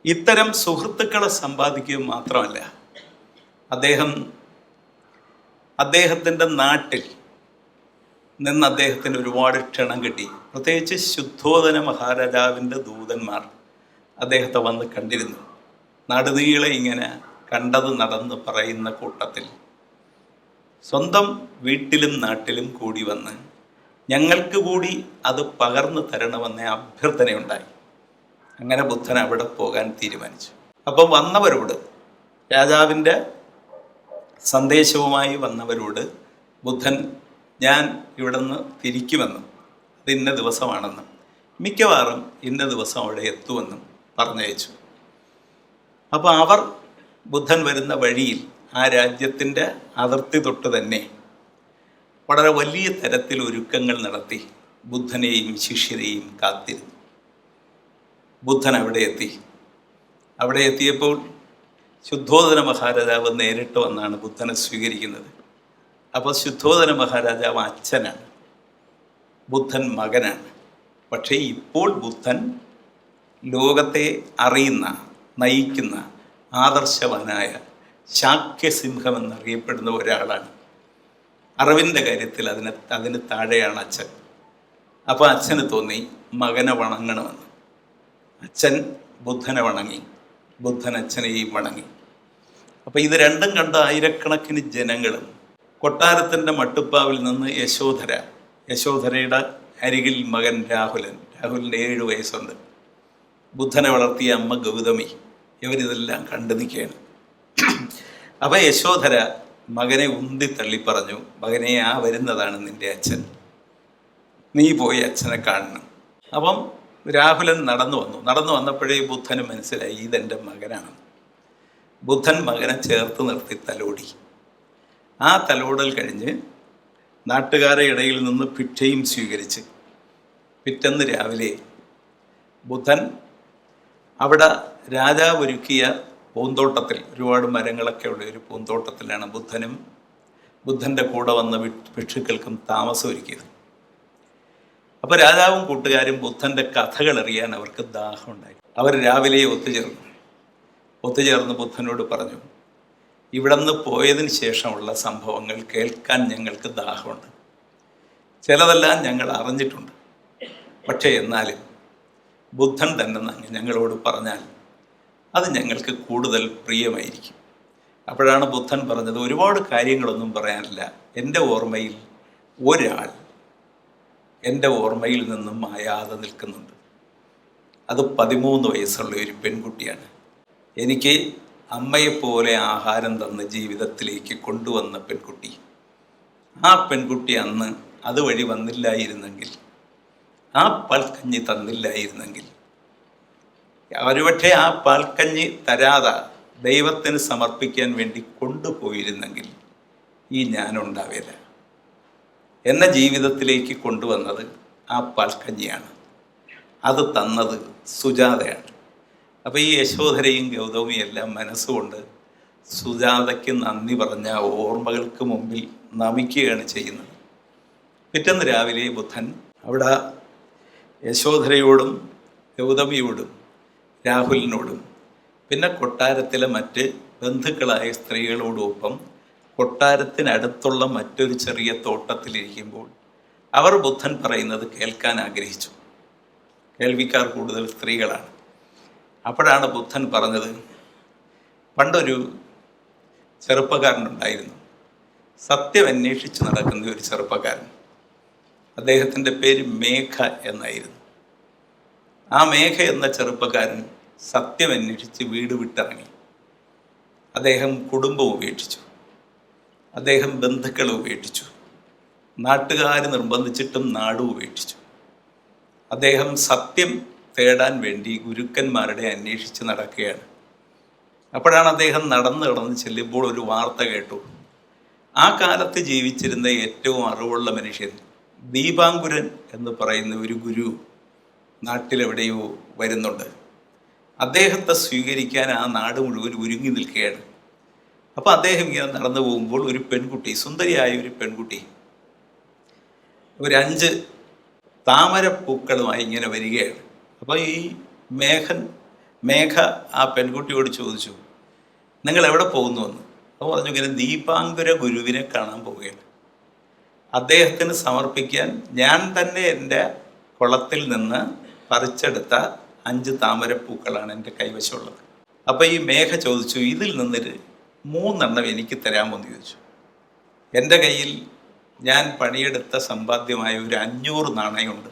ഇത്തരം സുഹൃത്തുക്കളെ സമ്പാദിക്കുക മാത്രമല്ല, അദ്ദേഹത്തിൻ്റെ നാട്ടിൽ നിന്ന് അദ്ദേഹത്തിന് ഒരുപാട് ക്ഷണം കിട്ടി. പ്രത്യേകിച്ച് ശുദ്ധോദന മഹാരാജാവിൻ്റെ ദൂതന്മാർ അദ്ദേഹത്തെ വന്ന് കണ്ടിരുന്നു. നടുനീളെ ഇങ്ങനെ കണ്ടത് നടന്ന് പറയുന്ന കൂട്ടത്തിൽ സ്വന്തം വീട്ടിലും നാട്ടിലും കൂടി വന്ന് ഞങ്ങൾക്ക് കൂടി അത് പകർന്നു തരണമെന്ന അഭ്യർത്ഥനയുണ്ടായി. അങ്ങനെ ബുദ്ധൻ അവിടെ പോകാൻ തീരുമാനിച്ചു. അപ്പം വന്നവരോട്, രാജാവിൻ്റെ സന്ദേശവുമായി വന്നവരോട് ബുദ്ധൻ ഞാൻ ഇവിടെ നിന്ന് തിരിക്കുമെന്നും അത് ഇന്ന ദിവസമാണെന്നും മിക്കവാറും ഇന്ന ദിവസം അവിടെ എത്തുമെന്നും പറഞ്ഞയച്ചു. അപ്പോൾ അവർ ബുദ്ധൻ വരുന്ന വഴിയിൽ ആ രാജ്യത്തിൻ്റെ അതിർത്തി തൊട്ട് തന്നെ വളരെ വലിയ തരത്തിൽ ഒരുക്കങ്ങൾ നടത്തി ബുദ്ധനെയും ശിഷ്യരെയും കാത്തിരുന്നു. ബുദ്ധൻ അവിടെ എത്തി. അവിടെ എത്തിയപ്പോൾ ശുദ്ധോദന മഹാരാജാവ് നേരിട്ട് വന്നാണ് ബുദ്ധനെ സ്വീകരിക്കുന്നത്. അപ്പോൾ ശുദ്ധോദന മഹാരാജാവ് അച്ഛനാണ്, ബുദ്ധൻ മകനാണ്. പക്ഷേ ഇപ്പോൾ ബുദ്ധൻ ലോകത്തെ അറിയുന്ന, നയിക്കുന്ന ആദർശവാനായ ശാക്യസിംഹം എന്നറിയപ്പെടുന്ന ഒരാളാണ്. അറിവിൻ്റെ കാര്യത്തിൽ അതിന് താഴെയാണ് അച്ഛൻ. അപ്പോൾ അച്ഛന് തോന്നി മകനെ വണങ്ങണമെന്ന്. അച്ഛൻ ബുദ്ധനെ വണങ്ങി, ബുദ്ധൻ അച്ഛനെയും വണങ്ങി. അപ്പോൾ ഇത് രണ്ടും കണ്ട ആയിരക്കണക്കിന് ജനങ്ങളും കൊട്ടാരത്തിൻ്റെ മട്ടുപ്പാവിൽ നിന്ന് യശോധരയുടെ അരികിൽ മകൻ രാഹുലിന് 7 വയസ്സുണ്ട്, ബുദ്ധനെ വളർത്തിയ അമ്മ ഗൗതമി, ഇവരിതെല്ലാം കണ്ടു നിൽക്കുകയാണ്. അപ്പോൾ യശോധര മകനെ ഉന്തി തള്ളി പറഞ്ഞു, മകനെ ആ വരുന്നതാണ് നിൻ്റെ അച്ഛൻ. നീ പോയി അച്ഛനെ കാണണം. അപ്പം രാഹുലൻ നടന്നു വന്നപ്പോഴേ ബുദ്ധന് മനസ്സിലായി ഇതെൻ്റെ മകനാണ്. ബുദ്ധൻ മകനെ ചേർത്ത് നിർത്തി തലോടി. ആ തലോടൽ കഴിഞ്ഞ് നാട്ടുകാരുടെ ഇടയിൽ നിന്ന് ഭിക്ഷയും സ്വീകരിച്ച് പിറ്റേന്ന് രാവിലെ ബുദ്ധൻ അവിടെ രാജാവ് ഒരുക്കിയ പൂന്തോട്ടത്തിൽ, ഒരുപാട് മരങ്ങളൊക്കെ ഉള്ള ഒരു പൂന്തോട്ടത്തിലാണ് ബുദ്ധൻ്റെ കൂടെ വന്ന ഭിക്ഷുക്കൾക്കും താമസം ഒരുക്കിയത്. അപ്പോൾ രാജാവും കൂട്ടുകാരും ബുദ്ധൻ്റെ കഥകൾ അറിയാൻ അവർക്ക് ദാഹമുണ്ടായി. അവർ രാവിലെ ഒത്തുചേർന്ന് ബുദ്ധനോട് പറഞ്ഞു, ഇവിടെ നിന്ന് പോയതിന് ശേഷമുള്ള സംഭവങ്ങൾ കേൾക്കാൻ ഞങ്ങൾക്ക് ദാഹമുണ്ട്. ചിലതെല്ലാം ഞങ്ങൾ അറിഞ്ഞിട്ടുണ്ട്. പക്ഷേ എന്നാലും ബുദ്ധൻ തന്നെ ഞങ്ങളോട് പറഞ്ഞാൽ അത് ഞങ്ങൾക്ക് കൂടുതൽ പ്രിയമായിരിക്കും. അപ്പോഴാണ് ബുദ്ധൻ പറഞ്ഞത്, ഒരുപാട് കാര്യങ്ങളൊന്നും പറയാനില്ല. എൻ്റെ ഓർമ്മയിൽ ഒരാൾ എൻ്റെ ഓർമ്മയിൽ നിന്നും മായാതെ നിൽക്കുന്നുണ്ട്. അത് 13 വയസ്സുള്ള ഒരു പെൺകുട്ടിയാണ്. എനിക്ക് അമ്മയെപ്പോലെ ആഹാരം തന്ന് ജീവിതത്തിലേക്ക് കൊണ്ടുവന്ന പെൺകുട്ടി. ആ പെൺകുട്ടി അന്ന് അതുവഴി വന്നില്ലായിരുന്നെങ്കിൽ, ആ പാൽക്കഞ്ഞി തന്നില്ലായിരുന്നെങ്കിൽ, ഒരുപക്ഷെ ആ പാൽക്കഞ്ഞി തരാതെ ദൈവത്തിന് സമർപ്പിക്കാൻ വേണ്ടി കൊണ്ടുപോയിരുന്നെങ്കിൽ ഈ ഞാനുണ്ടാവില്ല. എന്നെ ജീവിതത്തിലേക്ക് കൊണ്ടുവന്നത് ആ പാൽക്കഞ്ഞിയാണ്. അത് തന്നത് സുജാതയാണ്. അപ്പോൾ ഈ യശോധരയും ഗൗതമിയും എല്ലാം മനസ്സുകൊണ്ട് സുജാതയ്ക്ക് നന്ദി പറഞ്ഞ ഓർമ്മകൾക്ക് മുമ്പിൽ നമിക്കുകയാണ് ചെയ്യുന്നത്. പിറ്റേന്ന് രാവിലെ ബുദ്ധൻ അവിടെ യശോധരയോടും ഗൗതമിയോടും രാഹുലിനോടും പിന്നെ കൊട്ടാരത്തിലെ മറ്റ് ബന്ധുക്കളായ സ്ത്രീകളോടൊപ്പം കൊട്ടാരത്തിനടുത്തുള്ള മറ്റൊരു ചെറിയ തോട്ടത്തിലിരിക്കുമ്പോൾ അവർ ബുദ്ധൻ പറയുന്നത് കേൾക്കാൻ ആഗ്രഹിച്ചു. കേൾവിക്കാർ കൂടുതൽ സ്ത്രീകളാണ്. അപ്പോഴാണ് ബുദ്ധൻ പറഞ്ഞത്, പണ്ടൊരു ചെറുപ്പക്കാരനുണ്ടായിരുന്നു, സത്യം അന്വേഷിച്ച് നടക്കുന്ന ഒരു ചെറുപ്പക്കാരൻ. അദ്ദേഹത്തിൻ്റെ പേര് മേഘ എന്നായിരുന്നു. ആ മേഘ എന്ന ചെറുപ്പക്കാരൻ സത്യം അന്വേഷിച്ച് വീട് വിട്ടിറങ്ങി. അദ്ദേഹം കുടുംബം ഉപേക്ഷിച്ചു, അദ്ദേഹം ബന്ധുക്കളെ ഉപേക്ഷിച്ചു, നാട്ടുകാർ നിർബന്ധിച്ചിട്ടും നാടും ഉപേക്ഷിച്ചു. അദ്ദേഹം സത്യം തേടാൻ വേണ്ടി ഗുരുക്കന്മാരുടെ അന്വേഷിച്ച് നടക്കുകയാണ്. അപ്പോഴാണ് അദ്ദേഹം നടന്ന് ചെല്ലുമ്പോൾ ഒരു വാർത്ത കേട്ടു. ആ കാലത്ത് ജീവിച്ചിരുന്ന ഏറ്റവും അറിവുള്ള മനുഷ്യൻ ദീപാങ്കുരൻ എന്ന് പറയുന്ന ഒരു ഗുരു നാട്ടിലെവിടെയോ വരുന്നുണ്ട്. അദ്ദേഹത്തെ സ്വീകരിക്കാൻ ആ നാട് മുഴുവൻ ഒരുങ്ങി നിൽക്കുകയാണ്. അപ്പോൾ അദ്ദേഹം ഇങ്ങനെ നടന്നു പോകുമ്പോൾ ഒരു പെൺകുട്ടി, സുന്ദരിയായ ഒരു പെൺകുട്ടി, ഒരു 5 താമരപ്പൂക്കളുമായി ഇങ്ങനെ വരികയാണ്. അപ്പോൾ ഈ മേഘ ആ പെൺകുട്ടിയോട് ചോദിച്ചു, നിങ്ങൾ എവിടെ പോകുന്നുവെന്ന്. അപ്പോൾ പറഞ്ഞു, ഇങ്ങനെ ദീപാങ്കുര ഗുരുവിനെ കാണാൻ പോവുകയാണ്. അദ്ദേഹത്തിന് സമർപ്പിക്കാൻ ഞാൻ തന്നെ എൻ്റെ കുളത്തിൽ നിന്ന് പറിച്ചെടുത്ത 5 താമരപ്പൂക്കളാണ് എൻ്റെ കൈവശമുള്ളത്. അപ്പോൾ ഈ മേഘ ചോദിച്ചു, ഇതിൽ നിന്നൊരു 3 എനിക്ക് തരാമോ എന്ന് ചോദിച്ചു. എൻ്റെ കയ്യിൽ ഞാൻ പണിയെടുത്ത സമ്പാദ്യമായ ഒരു 500 നാണയമുണ്ട്.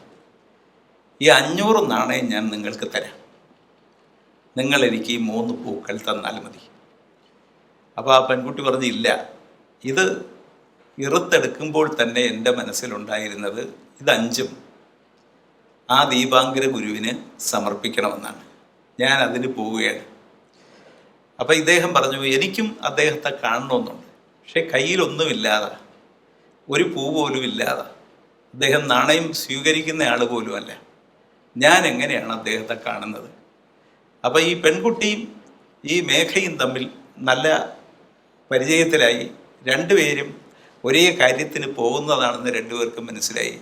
ഈ 500 നാണയം ഞാൻ നിങ്ങൾക്ക് തരാം. നിങ്ങൾ എനിക്ക് ഈ 3 പൂക്കൾ തന്നാൽ മതി. അപ്പോൾ ആ പെൺകുട്ടി പറഞ്ഞു, ഇല്ല, ഇത് ഇറുത്തെടുക്കുമ്പോൾ തന്നെ എൻ്റെ മനസ്സിലുണ്ടായിരുന്നത് ഇത് 5ഉം ആ ദീപാങ്കര ഗുരുവിന് സമർപ്പിക്കണമെന്നാണ്. ഞാൻ അതിന് പോവുകയാണ്. അപ്പോൾ ഇദ്ദേഹം പറഞ്ഞു, എനിക്കും അദ്ദേഹത്തെ കാണണമെന്നുണ്ട്, പക്ഷേ കയ്യിലൊന്നുമില്ലാതെ, ഒരു പൂ പോലും ഇല്ലാതെ, അദ്ദേഹം നാണയം സ്വീകരിക്കുന്ന ആൾ പോലുമല്ല, ഞാൻ എങ്ങനെയാണ് അദ്ദേഹത്തെ കാണുന്നത്? അപ്പോൾ ഈ പെൺകുട്ടിയും ഈ മേഘയും തമ്മിൽ നല്ല പരിചയത്തിലായി. രണ്ടുപേരും ഒരേ കാര്യത്തിന് പോകുന്നതാണെന്ന് രണ്ടുപേർക്കും മനസ്സിലായി.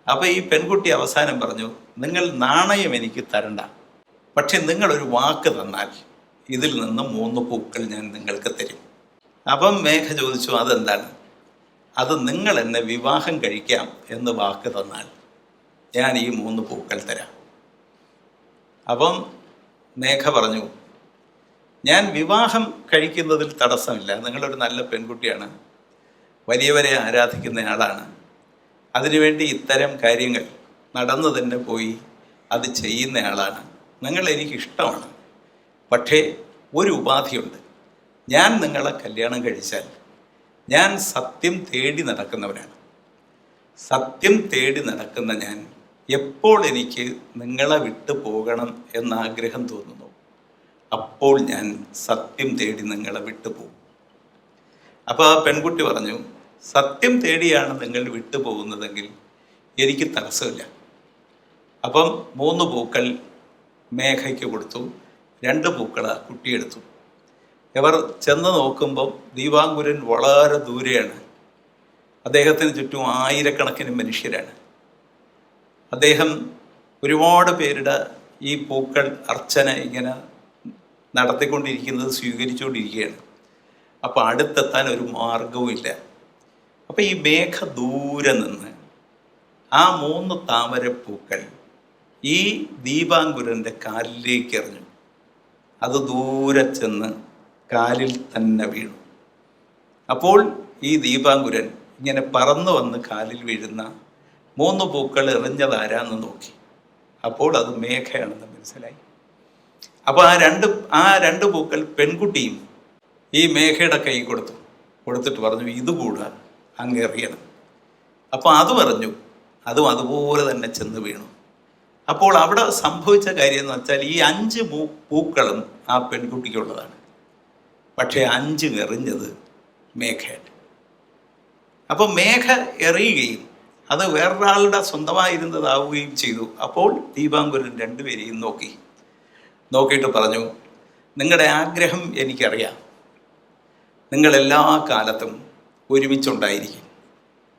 അപ്പോൾ ഈ പെൺകുട്ടി അവസാനം പറഞ്ഞു, നിങ്ങൾ നാണയം എനിക്ക് തരണ്ട, പക്ഷെ നിങ്ങളൊരു വാക്ക് തന്നാൽ ഇതിൽ നിന്ന് 3 പൂക്കൾ ഞാൻ നിങ്ങൾക്ക് തരും. അപ്പം മേഘ ചോദിച്ചു, അതെന്താണ്? അത് നിങ്ങൾ എന്നെ വിവാഹം കഴിക്കാം എന്ന് വാക്ക് തന്നാൽ ഞാൻ ഈ 3 പൂക്കൾ തരാം. അപ്പം മേഘ പറഞ്ഞു, ഞാൻ വിവാഹം കഴിക്കുന്നതിൽ തടസ്സമില്ല, നിങ്ങളൊരു നല്ല പെൺകുട്ടിയാണ്, വലിയവരെ ആരാധിക്കുന്ന ആളാണ്, അതിനുവേണ്ടി ഇത്തരം കാര്യങ്ങൾ നടന്നു തന്നെ പോയി അത് ചെയ്യുന്ന ആളാണ്, നിങ്ങൾ എനിക്കിഷ്ടമാണ്. പക്ഷേ ഒരു ഉപാധിയുണ്ട്, ഞാൻ നിങ്ങളെ കല്യാണം കഴിച്ചാൽ ഞാൻ സത്യം തേടി നടക്കുന്നവനാണ്. സത്യം തേടി നടക്കുന്ന ഞാൻ എപ്പോൾ എനിക്ക് നിങ്ങളെ വിട്ടു പോകണം എന്നാഗ്രഹം തോന്നുന്നു, അപ്പോൾ ഞാൻ സത്യം തേടി നിങ്ങളെ വിട്ടുപോകും. അപ്പോൾ ആ പെൺകുട്ടി പറഞ്ഞു, സത്യം തേടിയാണ് നിങ്ങൾ വിട്ടുപോകുന്നതെങ്കിൽ എനിക്ക് തടസ്സമില്ല. അപ്പം 3 പൂക്കൾ മേഘയ്ക്ക് കൊടുത്തു, 2 പൂക്കൾ ആ കുട്ടിയെടുത്തു. ഇവർ ചെന്ന് നോക്കുമ്പം ദീപാങ്കുരൻ വളരെ ദൂരെയാണ്. അദ്ദേഹത്തിന് ചുറ്റും ആയിരക്കണക്കിന് മനുഷ്യരാണ്. അദ്ദേഹം ഒരുപാട് പേരുടെ ഈ പൂക്കൾ അർച്ചന ഇങ്ങനെ നടത്തിക്കൊണ്ടിരിക്കുന്നത് സ്വീകരിച്ചുകൊണ്ടിരിക്കുകയാണ്. അപ്പോൾ അടുത്തെത്താൻ ഒരു മാർഗവുമില്ല. അപ്പോൾ ഈ മേഘ ദൂരെ നിന്ന് ആ 3 താമരപ്പൂക്കൾ ഈ ദീപാങ്കുരൻ്റെ കാലിലേക്ക് എറിഞ്ഞു. അത് ദൂരെ ചെന്ന് കാലിൽ തന്നെ വീണു. അപ്പോൾ ഈ ദീപാങ്കുരൻ ഇങ്ങനെ പറന്നു വന്ന് കാലിൽ വീഴുന്ന 3 പൂക്കൾ എറിഞ്ഞതാരാന്ന് നോക്കി. അപ്പോൾ അത് മേഘയാണെന്ന് മനസ്സിലായി. അപ്പോൾ ആ രണ്ട് പൂക്കൾ പെൺകുട്ടിയും ഈ മേഘയുടെ കൈ കൊടുത്തിട്ട് പറഞ്ഞു, ഇതുകൂടെ അങ്ങ് എറിയണം. അപ്പോൾ അത് പറഞ്ഞു, അതും അതുപോലെ തന്നെ ചെന്ന് വീണു. അപ്പോൾ അവിടെ സംഭവിച്ച കാര്യം എന്ന് വെച്ചാൽ ഈ 5 പൂക്കളും ആ പെൺകുട്ടിക്കുള്ളതാണ്. പക്ഷേ 5 എറിഞ്ഞത് മേഘയാണ്. അപ്പോൾ മേഘ എറിയുകയും അത് വേറൊരാളുടെ സ്വന്തമായിരുന്നതാവുകയും ചെയ്തു. അപ്പോൾ ദീപാങ്കുരൻ 2 പേരെയും നോക്കിയിട്ട് പറഞ്ഞു, നിങ്ങളുടെ ആഗ്രഹം എനിക്കറിയാം, നിങ്ങളെല്ലാ കാലത്തും ഒരുമിച്ചുണ്ടായിരിക്കും.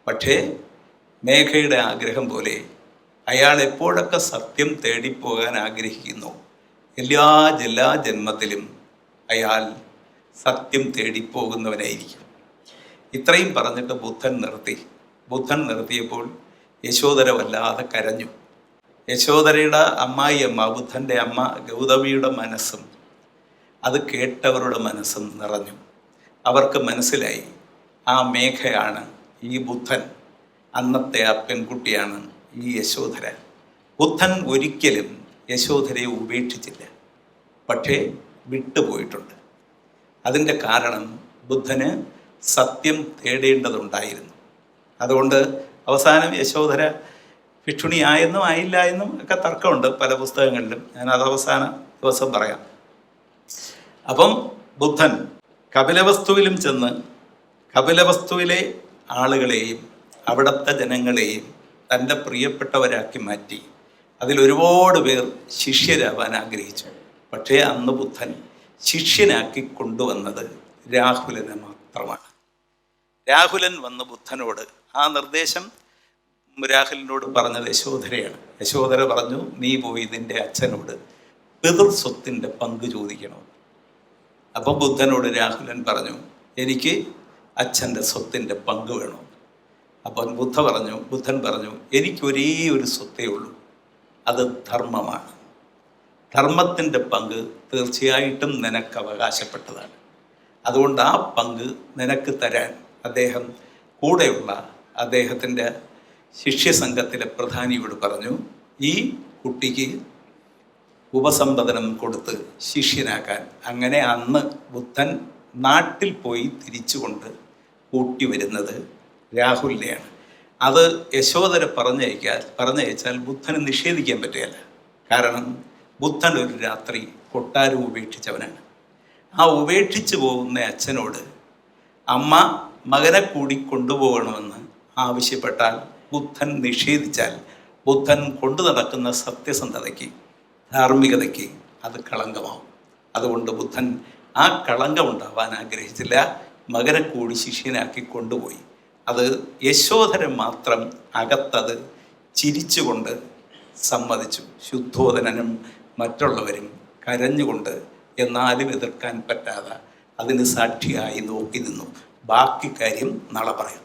പക്ഷേ മേഘയുടെ ആഗ്രഹം പോലെ അയാൾ എപ്പോഴൊക്കെ സത്യം തേടിപ്പോകാൻ ആഗ്രഹിക്കുന്നു, എല്ലാ ജന്മത്തിലും അയാൾ സത്യം തേടിപ്പോകുന്നവനായിരിക്കും. ഇത്രയും പറഞ്ഞിട്ട് ബുദ്ധൻ നിർത്തിയപ്പോൾ യശോധര വല്ലാതെ കരഞ്ഞു. യശോധരയുടെ അമ്മായിയമ്മ, ബുദ്ധൻ്റെ അമ്മ ഗൗതമിയുടെ മനസ്സും അത് കേട്ടവരുടെ മനസ്സും നിറഞ്ഞു. അവർക്ക് മനസ്സിലായി, ആ മേഘയാണ് ഈ ബുദ്ധൻ, അന്നത്തെ ആ പെൺകുട്ടിയാണ് ഈ യശോധര. ബുദ്ധൻ ഒരിക്കലും യശോധരയെ ഉപേക്ഷിച്ചില്ല, പക്ഷേ വിട്ടുപോയിട്ടുണ്ട്. അതിൻ്റെ കാരണം ബുദ്ധന് സത്യം തേടേണ്ടതുണ്ടായിരുന്നു. അതുകൊണ്ട് അവസാനം യശോധര ഭിക്ഷുണിയായെന്നും ആയില്ല എന്നും ഒക്കെ തർക്കമുണ്ട് പല പുസ്തകങ്ങളിലും. ഞാനത് അവസാന ദിവസം പറയാം. അപ്പം ബുദ്ധൻ കപിലവസ്തുവിലും ചെന്ന് കപിലവസ്തുവിലെ ആളുകളെയും അവിടുത്തെ ജനങ്ങളെയും തൻ്റെ പ്രിയപ്പെട്ടവരാക്കി മാറ്റി. അതിലൊരുപാട് പേർ ശിഷ്യരാവാൻ ആഗ്രഹിച്ചു. പക്ഷേ അന്ന് ബുദ്ധൻ ശിഷ്യനാക്കി കൊണ്ടുവന്നത് രാഹുലനെ മാത്രമാണ്. രാഹുലൻ വന്ന് ബുദ്ധനോട് ആ നിർദ്ദേശം രാഹുലിനോട് പറഞ്ഞത് യശോധരയാണ്. യശോധര പറഞ്ഞു, നീ പോയി നിൻ്റെ അച്ഛനോട് പിതൃസ്വത്തിൻ്റെ പങ്ക് ചോദിക്കണം. അപ്പം ബുദ്ധനോട് രാഹുലൻ പറഞ്ഞു, എനിക്ക് അച്ഛൻ്റെ സ്വത്തിൻ്റെ പങ്ക് വേണം. അപ്പം ബുദ്ധൻ പറഞ്ഞു, എനിക്കൊരേ ഒരു സ്വത്തേ ഉള്ളൂ, അത് ധർമ്മമാണ്. ധർമ്മത്തിൻ്റെ പങ്ക് തീർച്ചയായിട്ടും നിനക്ക് അവകാശപ്പെട്ടതാണ്. അതുകൊണ്ട് ആ പങ്ക് നിനക്ക് തരാൻ അദ്ദേഹം കൂടെയുള്ള അദ്ദേഹത്തിൻ്റെ ശിഷ്യസംഘത്തിലെ പ്രധാനിയോട് പറഞ്ഞു, ഈ കുട്ടിക്ക് ഉപസംബധനം കൊടുത്ത് ശിഷ്യനാക്കാൻ. അങ്ങനെ അന്ന് ബുദ്ധൻ നാട്ടിൽ പോയി തിരിച്ചുകൊണ്ട് കൂട്ടി വരുന്നത് രാഹുലിനെയാണ്. അത് യശോധര പറഞ്ഞയച്ചാൽ ബുദ്ധന് നിഷേധിക്കാൻ പറ്റുകയില്ല. കാരണം ബുദ്ധൻ ഒരു രാത്രി കൊട്ടാരം ഉപേക്ഷിച്ചവനാണ്. ആ ഉപേക്ഷിച്ചു പോകുന്ന അച്ഛനോട് അമ്മ മകനെ കൂടി കൊണ്ടുപോകണമെന്ന് ആവശ്യപ്പെട്ടാൽ ബുദ്ധൻ നിഷേധിച്ചാൽ ബുദ്ധൻ കൊണ്ടു നടക്കുന്ന സത്യസന്ധതയ്ക്ക്, ധാർമ്മികതയ്ക്ക് അത് കളങ്കമാവും. അതുകൊണ്ട് ബുദ്ധൻ ആ കളങ്കം ഉണ്ടാവാൻ ആഗ്രഹിച്ചില്ല. മകനെ കൂടി ശിഷ്യനാക്കി കൊണ്ടുപോയി. അത് യശോധര മാത്രം അകത്തത് ചിരിച്ചുകൊണ്ട് സമ്മതിച്ചു. ശുദ്ധോദനനും മറ്റുള്ളവരും കരഞ്ഞുകൊണ്ട്, എന്നാലും എതിർക്കാൻ പറ്റാതെ അതിന് സാക്ഷിയായി നോക്കി നിന്നു. ബാക്കി കാര്യം നാളെ പറയാം.